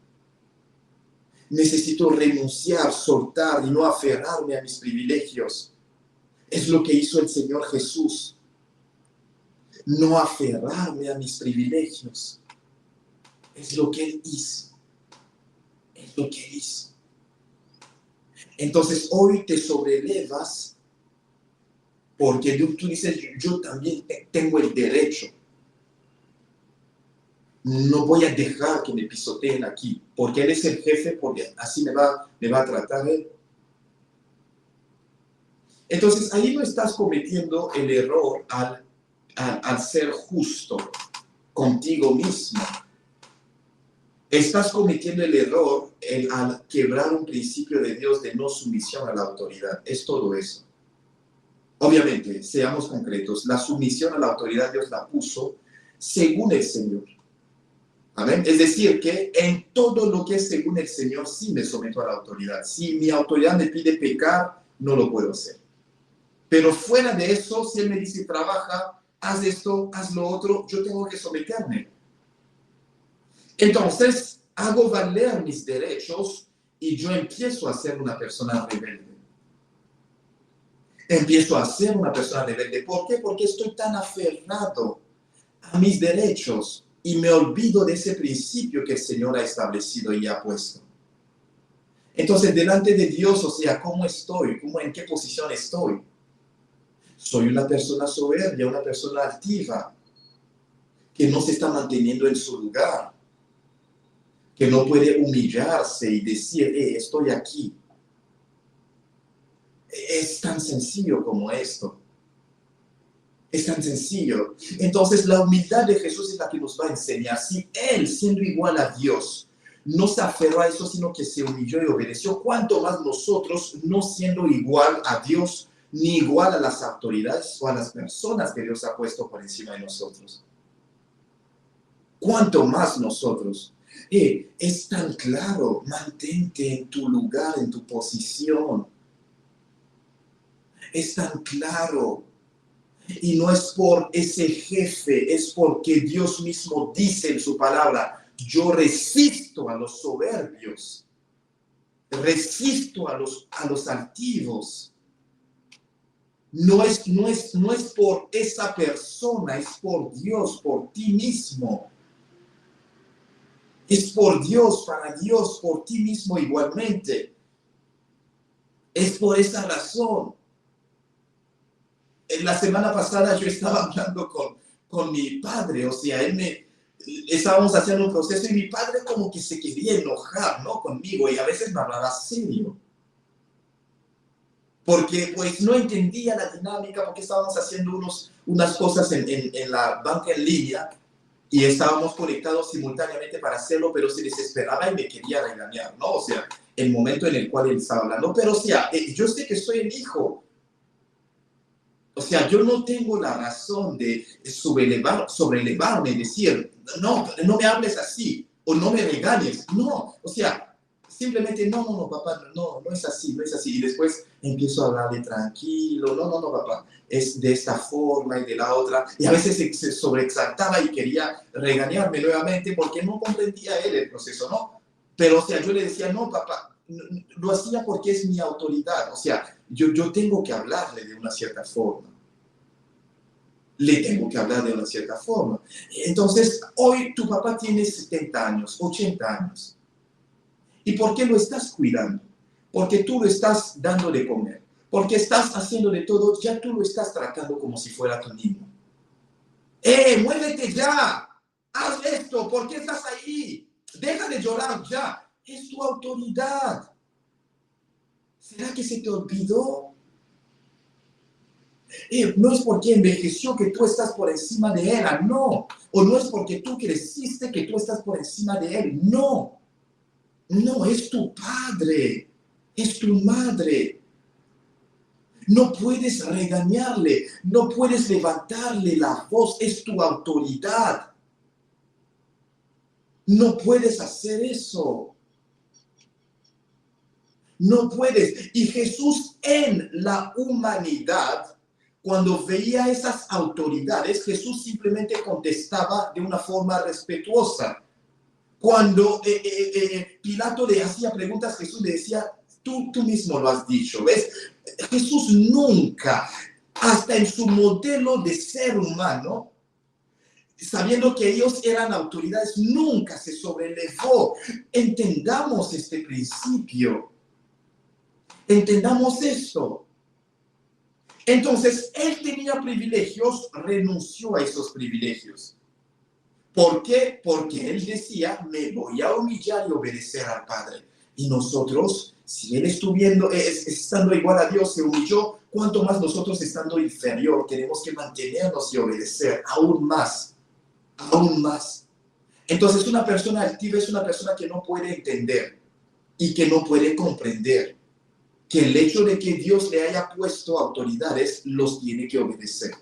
Necesito renunciar, soltar y no aferrarme a mis privilegios. Es lo que hizo el Señor Jesús. No aferrarme a mis privilegios. Es lo que Él hizo. Es lo que Él hizo. Entonces hoy te sobrelevas porque tú dices, yo también tengo el derecho. No voy a dejar que me pisoteen aquí, porque Él es el jefe, porque así me va a tratar Él. Entonces ahí no estás cometiendo el error al ser justo contigo mismo. Estás cometiendo el error al quebrar un principio de Dios de no sumisión a la autoridad. Es todo eso. Obviamente, seamos concretos, la sumisión a la autoridad Dios la puso según el Señor. ¿Amén? Es decir, que en todo lo que es según el Señor sí me someto a la autoridad. Si mi autoridad me pide pecar, no lo puedo hacer. Pero fuera de eso, si Él me dice, trabaja, haz esto, haz lo otro, yo tengo que someterme. Entonces, hago valer mis derechos y yo empiezo a ser una persona rebelde. Empiezo a ser una persona rebelde. ¿Por qué? Porque estoy tan aferrado a mis derechos y me olvido de ese principio que el Señor ha establecido y ha puesto. Entonces, delante de Dios, o sea, ¿cómo estoy? ¿En qué posición estoy? Soy una persona soberbia, una persona altiva, que no se está manteniendo en su lugar, que no puede humillarse y decir, estoy aquí. Es tan sencillo como esto. Es tan sencillo. Entonces, la humildad de Jesús es la que nos va a enseñar. Si Él, siendo igual a Dios, no se aferró a eso, sino que se humilló y obedeció, ¿cuánto más nosotros, no siendo igual a Dios, ni igual a las autoridades o a las personas que Dios ha puesto por encima de nosotros? ¿Cuánto más nosotros? Es tan claro, mantente en tu lugar, en tu posición. Es tan claro. Y no es por ese jefe, es porque Dios mismo dice en su palabra, yo resisto a los soberbios, resisto a los altivos. No es por esa persona, es por Dios, por ti mismo. Es por Dios, para Dios, por ti mismo igualmente. Es por esa razón. La semana pasada yo estaba hablando con mi padre, o sea, estábamos haciendo un proceso y mi padre como que se quería enojar, ¿no? Conmigo, y a veces me hablaba serio. Porque pues no entendía la dinámica, porque estábamos haciendo unas cosas en la banca en línea y estábamos conectados simultáneamente para hacerlo, pero se desesperaba y me quería regañar, ¿no? O sea, el momento en el cual él estaba hablando, pero o sea, yo sé que soy el hijo. O sea, yo no tengo la razón de sobrelevarme y decir, no me hables así, o no me regañes. No, o sea, simplemente, no, papá, no es así, no es así. Y después empiezo a hablarle tranquilo, no, papá, es de esta forma y de la otra. Y a veces se sobreexaltaba y quería regañarme nuevamente porque no comprendía él el proceso, ¿no? Pero, o sea, yo le decía, no, papá, lo hacía porque es mi autoridad. O sea, yo tengo que hablarle de una cierta forma. Le tengo que hablar de una cierta forma. Entonces, hoy tu papá tiene 70 años, 80 años. ¿Y por qué lo estás cuidando? Porque tú lo estás dando de comer. Porque estás haciendo de todo, ya tú lo estás tratando como si fuera tu niño. ¡Muévete ya! ¡Haz esto! ¿Por qué estás ahí? Deja de llorar ya. Es tu autoridad. ¿Será que se te olvidó? No es porque envejeció que tú estás por encima de él, no. O no es porque tú creciste que tú estás por encima de él, no. No, es tu padre, es tu madre. No puedes regañarle, no puedes levantarle la voz, es tu autoridad. No puedes hacer eso. No puedes. Y Jesús en la humanidad, cuando veía esas autoridades, Jesús simplemente contestaba de una forma respetuosa. Cuando Pilato le hacía preguntas, Jesús le decía, tú mismo lo has dicho, ¿ves? Jesús nunca, hasta en su modelo de ser humano, sabiendo que ellos eran autoridades, nunca se sobrelevó. Entendamos este principio. Entendamos esto. Entonces, él tenía privilegios, renunció a esos privilegios. ¿Por qué? Porque él decía, me voy a humillar y obedecer al Padre. Y nosotros, si él estando igual a Dios, se humilló, ¿cuánto más nosotros estando inferior tenemos que mantenernos y obedecer aún más? Aún más. Entonces, una persona altiva es una persona que no puede entender y que no puede comprender que el hecho de que Dios le haya puesto autoridades, las tiene que obedecer.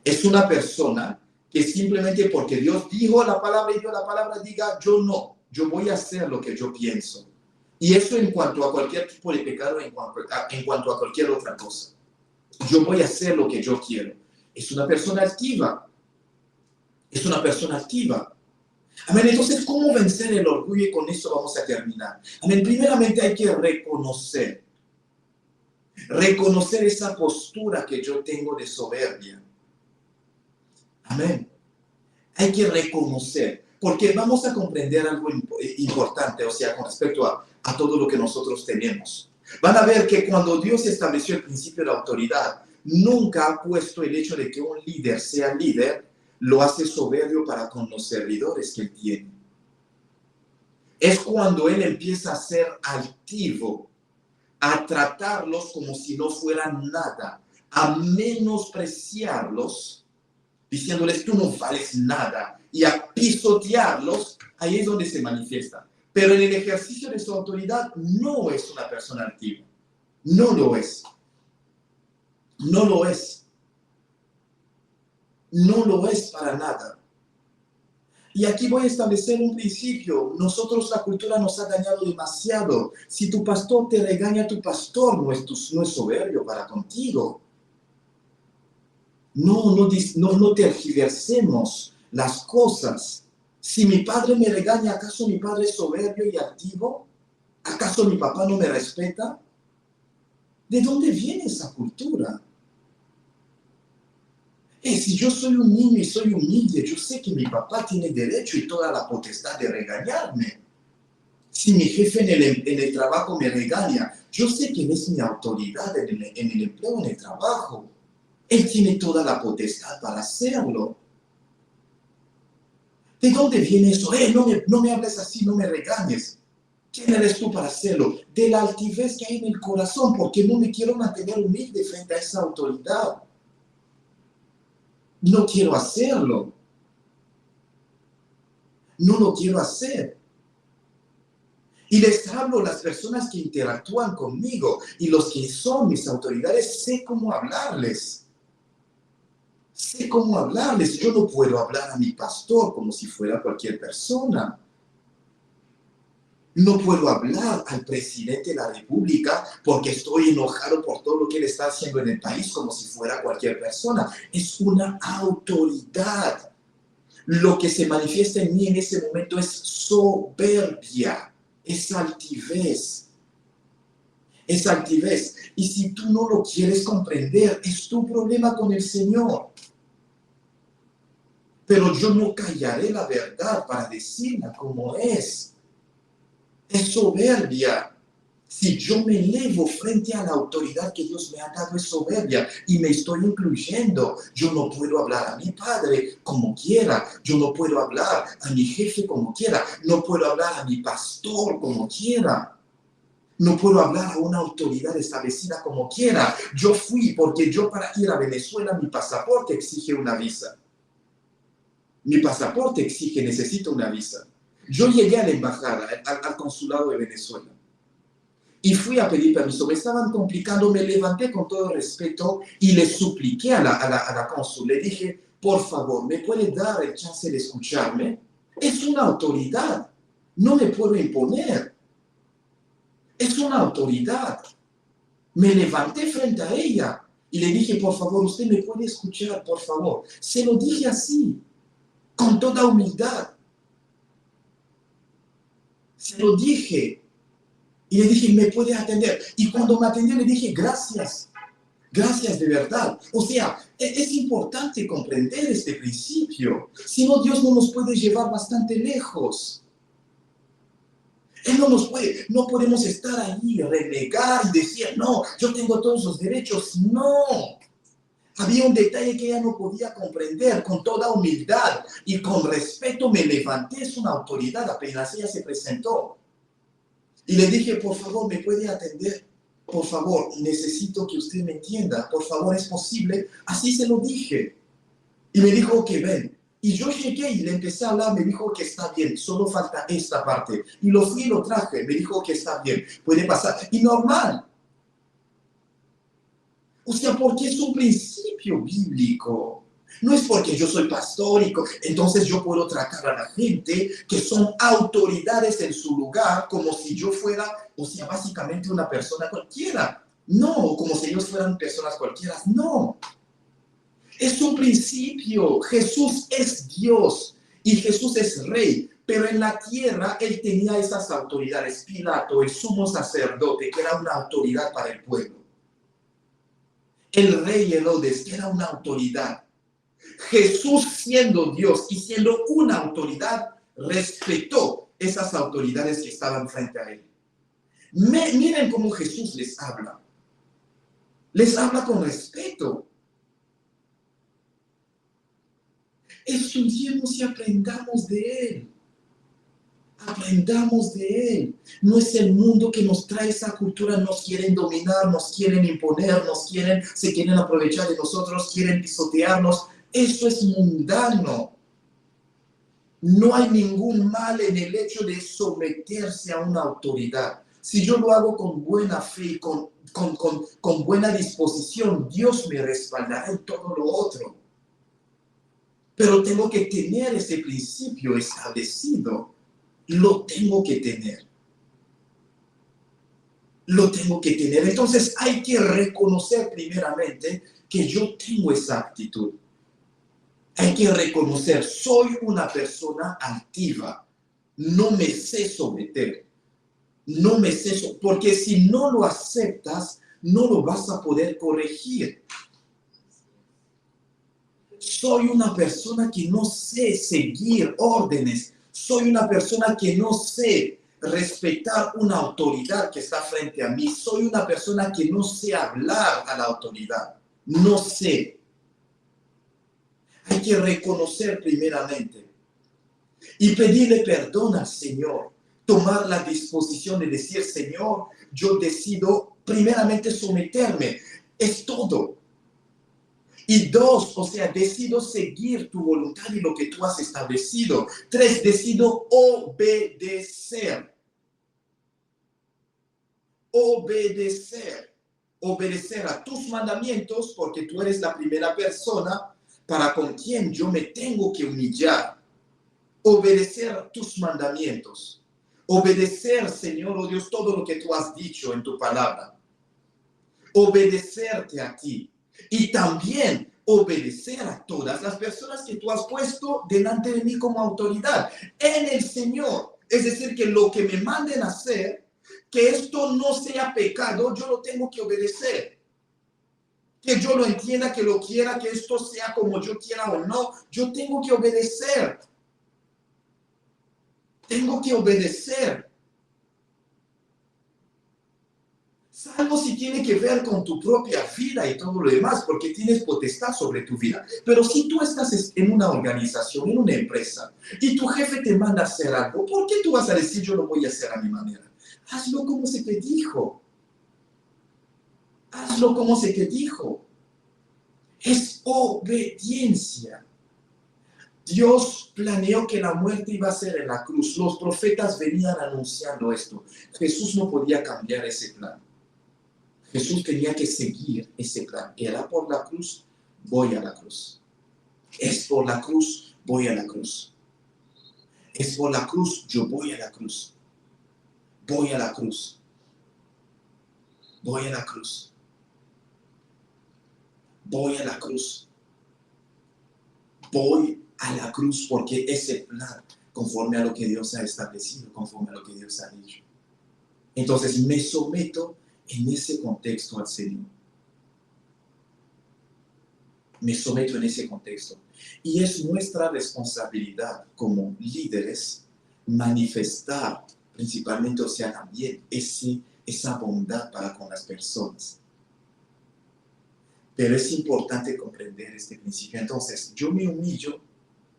Es una persona que simplemente porque Dios dijo la palabra y dio la palabra, diga, yo voy a hacer lo que yo pienso. Y eso en cuanto a cualquier tipo de pecado, en cuanto a cualquier otra cosa. Yo voy a hacer lo que yo quiero. Es una persona activa. Amén. Entonces, ¿cómo vencer el orgullo? Y con esto vamos a terminar. Amén. Primeramente hay que reconocer esa postura que yo tengo de soberbia. Amén. Hay que reconocer, porque vamos a comprender algo importante, o sea, con respecto a todo lo que nosotros tenemos. Van a ver que cuando Dios estableció el principio de autoridad, nunca ha puesto el hecho de que un líder sea líder, lo hace soberbio para con los servidores que él tiene. Es cuando él empieza a ser altivo, a tratarlos como si no fueran nada, a menospreciarlos, diciéndoles, tú no vales nada, y a pisotearlos, ahí es donde se manifiesta. Pero en el ejercicio de su autoridad no es una persona altiva. No lo es. No lo es. No lo es para nada. Y aquí voy a establecer un principio. Nosotros, la cultura nos ha dañado demasiado. Si tu pastor te regaña, tu pastor no es soberbio para contigo. No tergiversemos las cosas. Si mi padre me regaña, ¿acaso mi padre es soberbio y altivo? ¿Acaso mi papá no me respeta? ¿De dónde viene esa cultura? Si yo soy un niño y soy humilde, yo sé que mi papá tiene derecho y toda la potestad de regañarme. Si mi jefe en el trabajo me regaña, yo sé que él es mi autoridad en el empleo, en el trabajo. Él tiene toda la potestad para hacerlo. ¿De dónde viene eso? No me hables así, no me regañes. ¿Quién eres tú para hacerlo? De la altivez que hay en el corazón, porque no me quiero mantener humilde frente a esa autoridad. No quiero hacerlo. No lo quiero hacer. Y les hablo a las personas que interactúan conmigo y los que son mis autoridades, sé cómo hablarles. Sé cómo hablarles. Yo no puedo hablar a mi pastor como si fuera cualquier persona. No puedo hablar al presidente de la República porque estoy enojado por todo lo que él está haciendo en el país como si fuera cualquier persona. Es una autoridad. Lo que se manifiesta en mí en ese momento es soberbia, es altivez. Es altivez. Y si tú no lo quieres comprender, es tu problema con el Señor. Pero yo no callaré la verdad para decirla como es. Es soberbia. Si yo me elevo frente a la autoridad que Dios me ha dado, es soberbia y me estoy incluyendo. Yo no puedo hablar a mi padre como quiera. Yo no puedo hablar a mi jefe como quiera. No puedo hablar a mi pastor como quiera. No puedo hablar a una autoridad establecida como quiera. Yo fui porque yo para ir a Venezuela mi pasaporte exige una visa. Mi pasaporte necesito una visa. Yo llegué a la embajada, al consulado de Venezuela, y fui a pedir permiso. Me estaban complicando, me levanté con todo respeto y le supliqué a la cónsul. Le dije, por favor, ¿me puede dar el chance de escucharme? Es una autoridad, no me puedo imponer. Es una autoridad. Me levanté frente a ella y le dije, por favor, usted me puede escuchar, por favor. Se lo dije así. con toda humildad. Se lo dije. Y le dije, ¿me puede atender? Y cuando me atendió le dije, gracias. Gracias de verdad. O sea, es importante comprender este principio. Si no, Dios no nos puede llevar bastante lejos. Él no nos puede, no podemos estar ahí, renegar y decir, no, yo tengo todos los derechos. No. Había un detalle que ella no podía comprender. Con toda humildad y con respeto me levanté. Es una autoridad, apenas ella se presentó. Y le dije, por favor, ¿me puede atender? Por favor, necesito que usted me entienda. Por favor, ¿es posible? Así se lo dije. Y me dijo que ven. Y yo llegué y le empecé a hablar. Me dijo que está bien, solo falta esta parte. Y lo fui y lo traje. Me dijo que está bien, puede pasar. Y normal. O sea, porque es un principio bíblico. No es porque yo soy pastórico, entonces yo puedo tratar a la gente que son autoridades en su lugar como si yo fuera, o sea, básicamente una persona cualquiera. No, como si ellos fueran personas cualquiera. No. Es un principio. Jesús es Dios y Jesús es rey. Pero en la tierra él tenía esas autoridades. Pilato, el sumo sacerdote, que era una autoridad para el pueblo. El rey Herodes, que era una autoridad. Jesús, siendo Dios y siendo una autoridad, respetó esas autoridades que estaban frente a él. Miren cómo Jesús les habla. Les habla con respeto. Estudiemos y aprendamos de él. Aprendamos de él. No es el mundo que nos trae esa cultura. Nos quieren dominar, nos quieren imponer, se quieren aprovechar de nosotros, quieren pisotearnos. Eso es mundano. No hay ningún mal en el hecho de someterse a una autoridad. Si yo lo hago con buena fe y con buena disposición, Dios me respaldará en todo lo otro. Pero tengo que tener ese principio establecido. Lo tengo que tener. Lo tengo que tener. Entonces hay que reconocer primeramente que yo tengo esa actitud. Hay que reconocer, soy una persona activa. No me sé someter. No me sé, porque si no lo aceptas, no lo vas a poder corregir. Soy una persona que no sé seguir órdenes. Soy una persona que no sé respetar una autoridad que está frente a mí. Soy una persona que no sé hablar a la autoridad. No sé. Hay que reconocer primeramente y pedirle perdón al Señor. Tomar la disposición de decir, Señor, yo decido primeramente someterme. Es todo. Y 2, o sea, decido seguir tu voluntad y lo que tú has establecido. 3, decido obedecer. Obedecer. Obedecer a tus mandamientos porque tú eres la primera persona para con quien yo me tengo que humillar. Obedecer tus mandamientos. Obedecer, Señor, oh Dios, todo lo que tú has dicho en tu palabra. Obedecerte a ti. Y también obedecer a todas las personas que tú has puesto delante de mí como autoridad en el Señor. Es decir, que lo que me manden a hacer, que esto no sea pecado, yo lo tengo que obedecer. Que yo lo entienda, que lo quiera, que esto sea como yo quiera o no, yo tengo que obedecer. Tengo que obedecer. Salvo si tiene que ver con tu propia vida y todo lo demás, porque tienes potestad sobre tu vida. Pero si tú estás en una organización, en una empresa, y tu jefe te manda a hacer algo, ¿por qué tú vas a decir yo lo voy a hacer a mi manera? Hazlo como se te dijo. Hazlo como se te dijo. Es obediencia. Dios planeó que la muerte iba a ser en la cruz. Los profetas venían anunciando esto. Jesús no podía cambiar ese plan. Jesús tenía que seguir ese plan. Era por la cruz, voy a la cruz. Es por la cruz, voy a la cruz. Es por la cruz, yo voy a la cruz. Voy a la cruz. Voy a la cruz. Voy a la cruz. Voy a la cruz porque es el plan conforme a lo que Dios ha establecido, conforme a lo que Dios ha dicho. Entonces me someto en ese contexto al Señor. Me someto en ese contexto. Y es nuestra responsabilidad como líderes manifestar principalmente, o sea, también esa bondad para con las personas. Pero es importante comprender este principio. Entonces, yo me humillo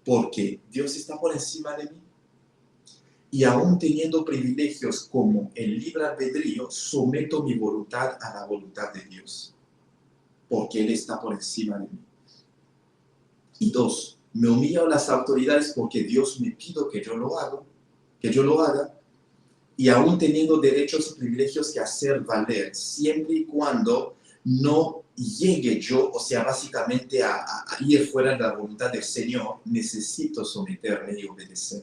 porque Dios está por encima de mí. Y aún teniendo privilegios como el libre albedrío, someto mi voluntad a la voluntad de Dios. Porque Él está por encima de mí. Y dos, me humillo a las autoridades porque Dios me pide que yo lo haga, y aún teniendo derechos y privilegios que hacer valer, siempre y cuando no llegue yo, o sea, básicamente a ir fuera de la voluntad del Señor, necesito someterme y obedecer.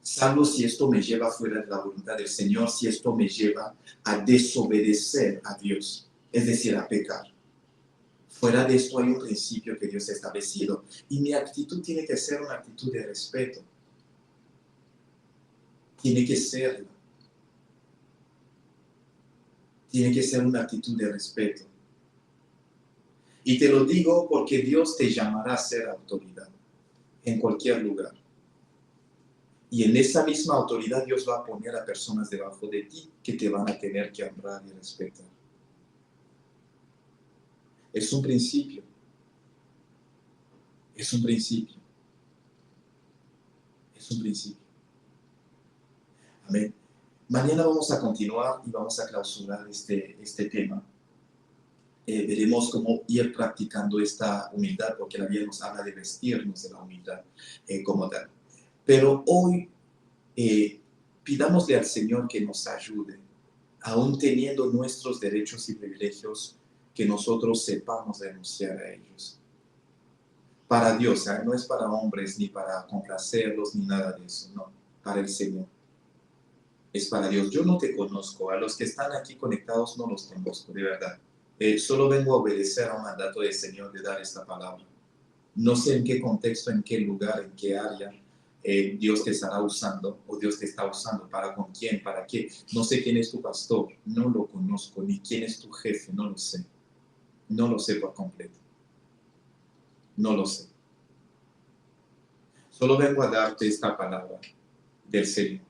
Salvo si esto me lleva fuera de la voluntad del Señor, si esto me lleva a desobedecer a Dios, es decir, a pecar. Fuera de esto hay un principio que Dios ha establecido y mi actitud tiene que ser una actitud de respeto. Tiene que ser una actitud de respeto. Y te lo digo porque Dios te llamará a ser autoridad en cualquier lugar. Y en esa misma autoridad Dios va a poner a personas debajo de ti que te van a tener que honrar y respetar. Es un principio. Es un principio. Es un principio. Amén. Mañana vamos a continuar y vamos a clausurar este tema. Veremos cómo ir practicando esta humildad, porque la Biblia nos habla de vestirnos de la humildad como tal. Pero hoy pidámosle al Señor que nos ayude, aún teniendo nuestros derechos y privilegios, que nosotros sepamos renunciar a ellos. Para Dios, no es para hombres, ni para complacerlos, ni nada de eso, no, para el Señor. Es para Dios. Yo no te conozco, a los que están aquí conectados no los conozco, de verdad. Solo vengo a obedecer a un mandato del Señor de dar esta palabra. No sé en qué contexto, en qué lugar, en qué área Dios te estará usando o Dios te está usando, para con quién, para qué. No sé quién es tu pastor, no lo conozco, ni quién es tu jefe, no lo sé. No lo sé por completo. No lo sé. Solo vengo a darte esta palabra del Señor.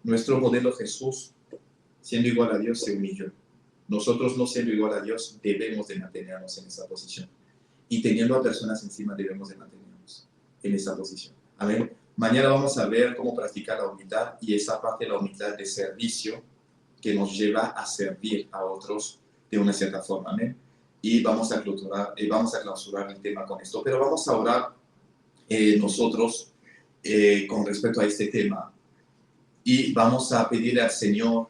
Nuestro modelo Jesús, siendo igual a Dios, se humilló. Nosotros, no siendo igual a Dios, debemos de mantenernos en esa posición. Y teniendo a personas encima, debemos de mantenernos en esa posición. Amén. Mañana vamos a ver cómo practicar la humildad y esa parte de la humildad de servicio que nos lleva a servir a otros de una cierta forma. Amén. Y vamos a clausurar el tema con esto. Pero vamos a orar nosotros con respecto a este tema. Y vamos a pedirle al Señor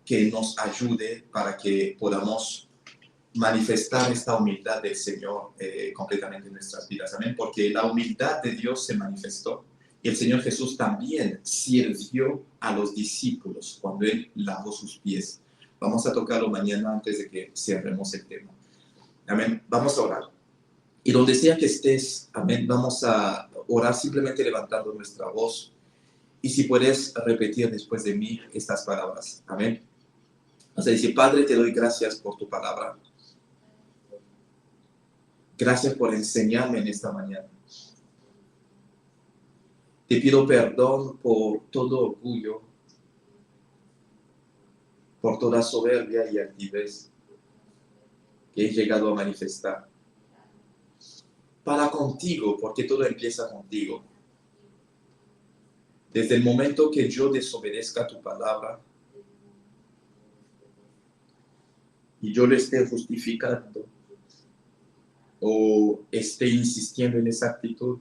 que nos ayude para que podamos manifestar esta humildad del Señor completamente en nuestras vidas. Amén. Porque la humildad de Dios se manifestó y el Señor Jesús también sirvió a los discípulos cuando Él lavó sus pies. Vamos a tocarlo mañana antes de que cerremos el tema. Amén. Vamos a orar. Y donde sea que estés, amén, vamos a orar simplemente levantando nuestra voz. Y si puedes repetir después de mí estas palabras. Amén. Vamos a decir: Padre, te doy gracias por tu palabra. Gracias por enseñarme en esta mañana. Te pido perdón por todo orgullo, por toda soberbia y altivez que he llegado a manifestar. Para contigo, porque todo empieza contigo. Desde el momento que yo desobedezca tu palabra y yo le esté justificando o esté insistiendo en esa actitud,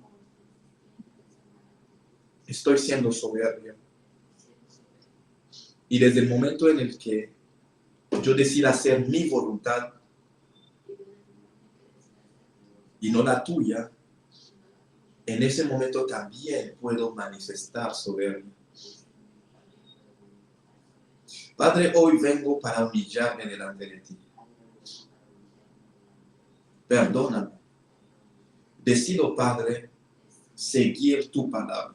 estoy siendo soberbio. Y desde el momento en el que yo decida hacer mi voluntad y no la tuya, en ese momento también puedo manifestar soberbia. Padre, hoy vengo para humillarme delante de ti. Perdóname Decido, Padre, seguir tu palabra.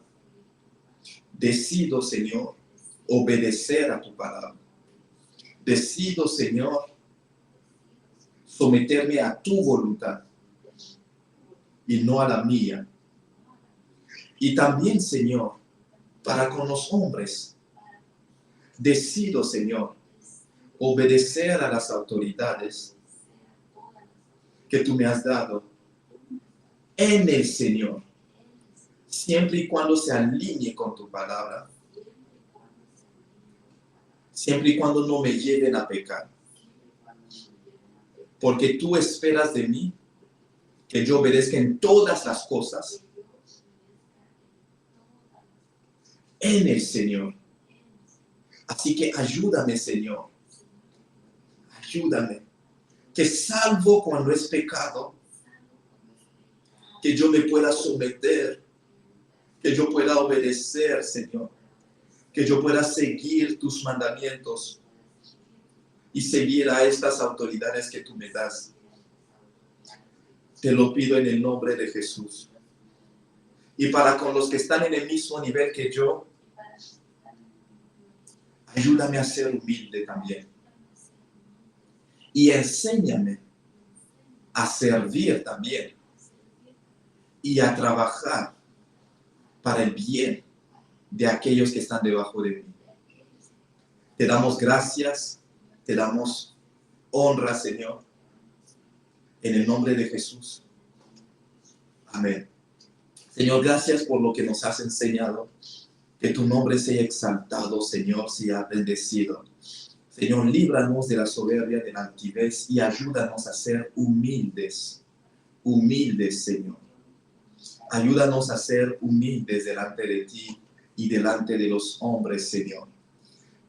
Decido, Señor, obedecer a tu palabra. Decido, Señor, someterme a tu voluntad y no a la mía. Y también, Señor, para con los hombres, decido, Señor, obedecer a las autoridades que tú me has dado en el Señor, siempre y cuando se alinee con tu palabra, siempre y cuando no me lleven a pecar. Porque tú esperas de mí que yo obedezca en todas las cosas en el Señor. Así que ayúdame, Señor. Ayúdame. Que salvo cuando es pecado, que yo me pueda someter, que yo pueda obedecer, Señor. Que yo pueda seguir tus mandamientos y seguir a estas autoridades que tú me das. Te lo pido en el nombre de Jesús. Y para con los que están en el mismo nivel que yo, ayúdame a ser humilde también. Y enséñame a servir también. Y a trabajar para el bien de aquellos que están debajo de mí. Te damos gracias, te damos honra, Señor, en el nombre de Jesús. Amén. Señor, gracias por lo que nos has enseñado. Que tu nombre sea exaltado, Señor, sea bendecido. Señor, líbranos de la soberbia, de la altivez y ayúdanos a ser humildes. Humildes, Señor. Ayúdanos a ser humildes delante de ti y delante de los hombres, Señor.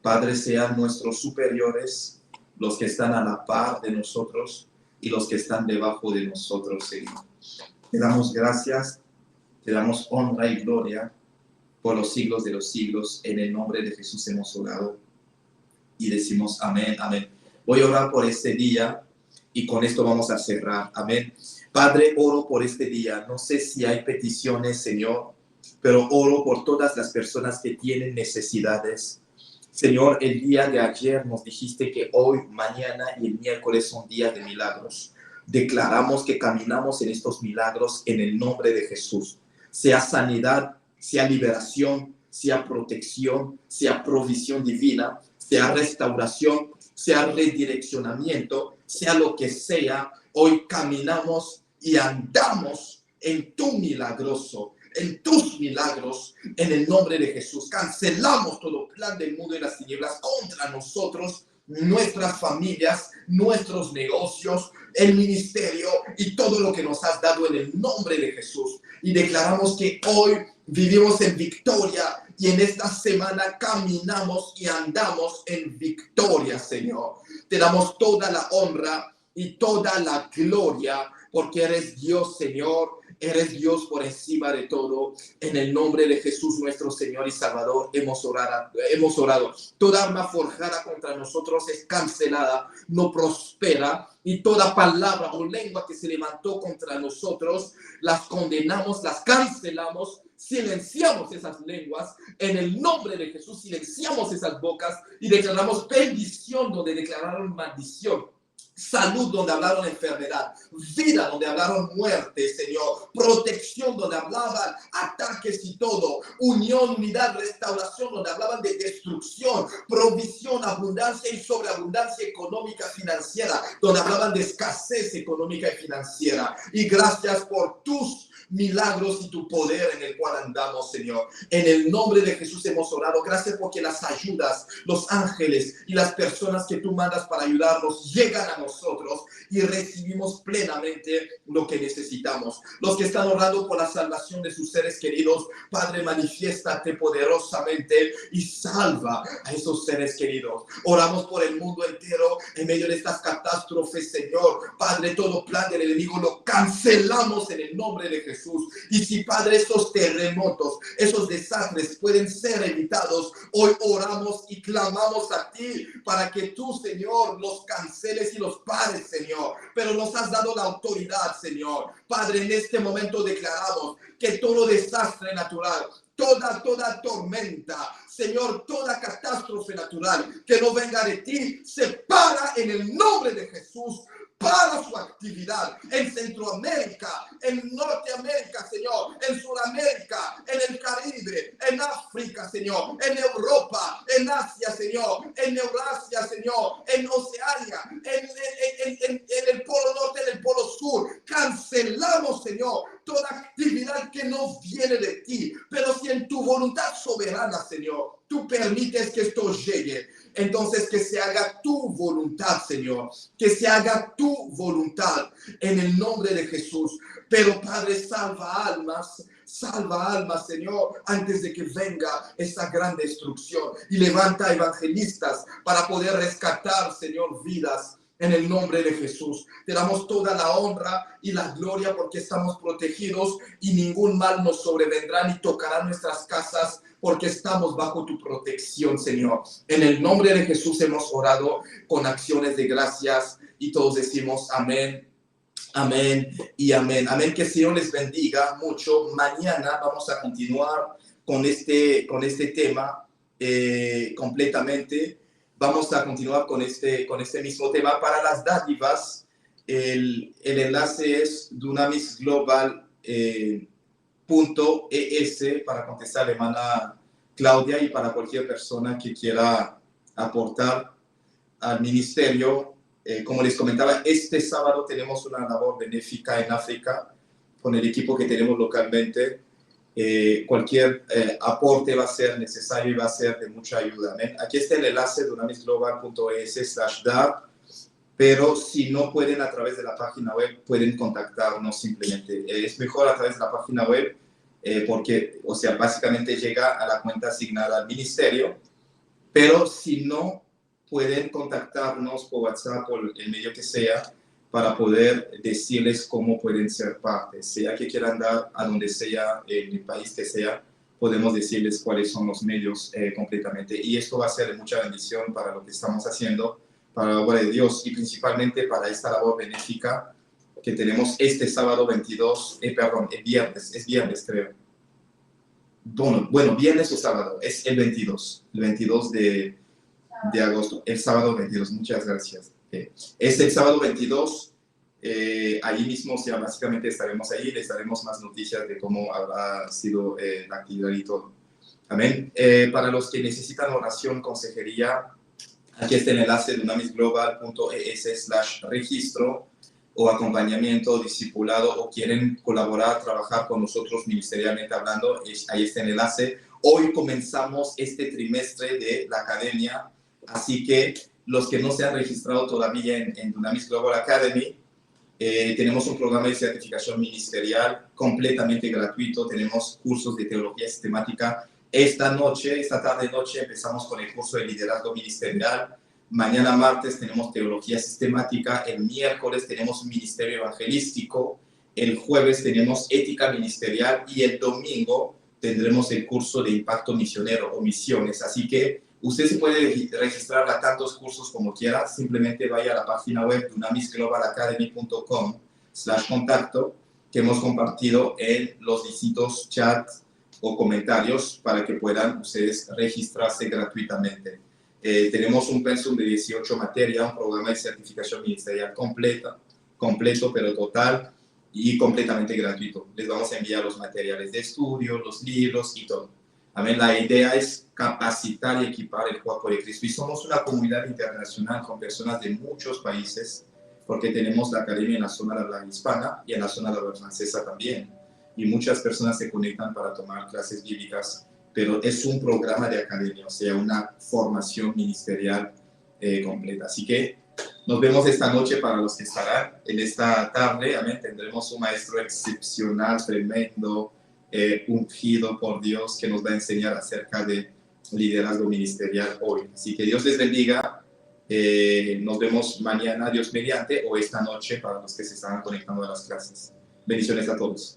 Padre, sean nuestros superiores los que están a la par de nosotros y los que están debajo de nosotros, Señor. Te damos gracias, te damos honra y gloria por los siglos de los siglos. En el nombre de Jesús hemos orado y decimos amén, amén. Voy a orar por este día y con esto vamos a cerrar. Amén. Padre, oro por este día. No sé si hay peticiones, Señor, pero oro por todas las personas que tienen necesidades. Señor, el día de ayer nos dijiste que hoy, mañana y el miércoles son días de milagros. Declaramos que caminamos en estos milagros en el nombre de Jesús. Sea sanidad, sea liberación, sea protección, sea provisión divina, sea restauración, sea redireccionamiento, sea lo que sea. Hoy caminamos y andamos en tu milagroso, en tus milagros, en el nombre de Jesús. Cancelamos todo plan del mundo y las tinieblas contra nosotros, nuestras familias, nuestros negocios, el ministerio y todo lo que nos has dado en el nombre de Jesús. Y declaramos que hoy vivimos en victoria y en esta semana caminamos y andamos en victoria, Señor. Te damos toda la honra y toda la gloria porque eres Dios, Señor. Eres Dios por encima de todo. En el nombre de Jesús, nuestro Señor y Salvador, hemos orado. Toda arma forjada contra nosotros es cancelada, no prospera. Y toda palabra o lengua que se levantó contra nosotros, las condenamos, las cancelamos. Silenciamos esas lenguas. En el nombre de Jesús, silenciamos esas bocas y declaramos bendición donde declararon maldición. Salud donde hablaron enfermedad, vida donde hablaron muerte, Señor, protección donde hablaban ataques y todo, unión, unidad, restauración donde hablaban de destrucción, provisión, abundancia y sobreabundancia económica financiera, donde hablaban de escasez económica y financiera. Y gracias por tus milagros y tu poder en el cual andamos, Señor. En el nombre de Jesús hemos orado. Gracias porque las ayudas, los ángeles y las personas que tú mandas para ayudarnos llegan a nosotros y recibimos plenamente lo que necesitamos. Los que están orando por la salvación de sus seres queridos, Padre, manifiéstate poderosamente y salva a esos seres queridos. Oramos por el mundo entero en medio de estas catástrofes, Señor. Padre, todo plan del enemigo lo cancelamos en el nombre de Jesús. Jesús. Y si, Padre, esos terremotos, esos desastres pueden ser evitados, hoy oramos y clamamos a ti para que tú, Señor, los canceles y los pares, Señor. Pero nos has dado la autoridad, Señor. Padre, en este momento declaramos que todo desastre natural, toda tormenta, Señor, toda catástrofe natural que no venga de ti, se para en el nombre de Jesús. Para su actividad en Centroamérica, en Norteamérica, Señor, en Sudamérica, en el Caribe, en África, Señor, en Europa, en Asia, Señor, en Eurasia, Señor, en Oceania, en el Polo Norte, en el Polo Sur. Cancelamos, Señor, toda actividad que no viene de ti, pero si en tu voluntad soberana, Señor, tú permites que esto llegue, entonces que se haga tu voluntad, Señor, que se haga tu voluntad en el nombre de Jesús. Pero, Padre, salva almas, Señor, antes de que venga esa gran destrucción, y levanta evangelistas para poder rescatar, Señor, vidas. En el nombre de Jesús, te damos toda la honra y la gloria porque estamos protegidos y ningún mal nos sobrevendrá ni tocará nuestras casas porque estamos bajo tu protección, Señor. En el nombre de Jesús hemos orado con acciones de gracias y todos decimos amén, amén y amén. Amén, que el Señor les bendiga mucho. Mañana vamos a continuar con este tema completamente. Vamos a continuar con este mismo tema. Para las dádivas, el enlace es dunamisglobal.es para contestar a la hermana Claudia y para cualquier persona que quiera aportar al ministerio. Como les comentaba, este sábado tenemos una labor benéfica en África con el equipo que tenemos localmente. Cualquier aporte va a ser necesario y va a ser de mucha ayuda. ¿Ven? Aquí está el enlace dunamisglobal.es/dar, pero si no pueden a través de la página web, pueden contactarnos simplemente. Es mejor a través de la página web porque, o sea, básicamente llega a la cuenta asignada al ministerio, pero si no, pueden contactarnos por WhatsApp, por el medio que sea, para poder decirles cómo pueden ser parte. Sea que quieran dar a donde sea, en el país que sea, podemos decirles cuáles son los medios completamente. Y esto va a ser de mucha bendición para lo que estamos haciendo, para la obra de Dios y principalmente para esta labor benéfica que tenemos este sábado 22, es viernes creo. Bueno, viernes o sábado, es el 22 de agosto, el sábado 22, muchas gracias. Es el sábado 22, ahí mismo, o sea, básicamente estaremos ahí, les daremos más noticias de cómo habrá sido la actividad y todo. Amén. Para los que necesitan oración, consejería, aquí está el enlace dunamisglobal.es/registro o acompañamiento, discipulado, o quieren colaborar, trabajar con nosotros ministerialmente hablando, ahí está el enlace. Hoy comenzamos este trimestre de la academia, así que los que no se han registrado todavía en Dunamis Global Academy, tenemos un programa de certificación ministerial completamente gratuito, tenemos cursos de teología sistemática. Esta tarde-noche empezamos con el curso de liderazgo ministerial. Mañana martes tenemos teología sistemática, el miércoles tenemos ministerio evangelístico, el jueves tenemos ética ministerial y el domingo tendremos el curso de impacto misionero o misiones. Así que usted se puede registrar a tantos cursos como quiera, simplemente vaya a la página web dunamisglobalacademy.com/contacto que hemos compartido en los distintos chats o comentarios para que puedan ustedes registrarse gratuitamente. Tenemos un pensum de 18 materias, un programa de certificación ministerial completo, pero total y completamente gratuito. Les vamos a enviar los materiales de estudio, los libros y todo. Amén. La idea es capacitar y equipar el cuerpo de Cristo. Y somos una comunidad internacional con personas de muchos países, porque tenemos la academia en la zona de habla hispana y en la zona de habla francesa también. Y muchas personas se conectan para tomar clases bíblicas, pero es un programa de academia, o sea, una formación ministerial completa. Así que nos vemos esta noche para los que estarán. En esta tarde, amén, tendremos un maestro excepcional, tremendo, ungido por Dios, que nos va a enseñar acerca de liderazgo ministerial hoy. Así que Dios les bendiga. Nos vemos mañana, Dios mediante, o esta noche para los que se están conectando a las clases. Bendiciones a todos.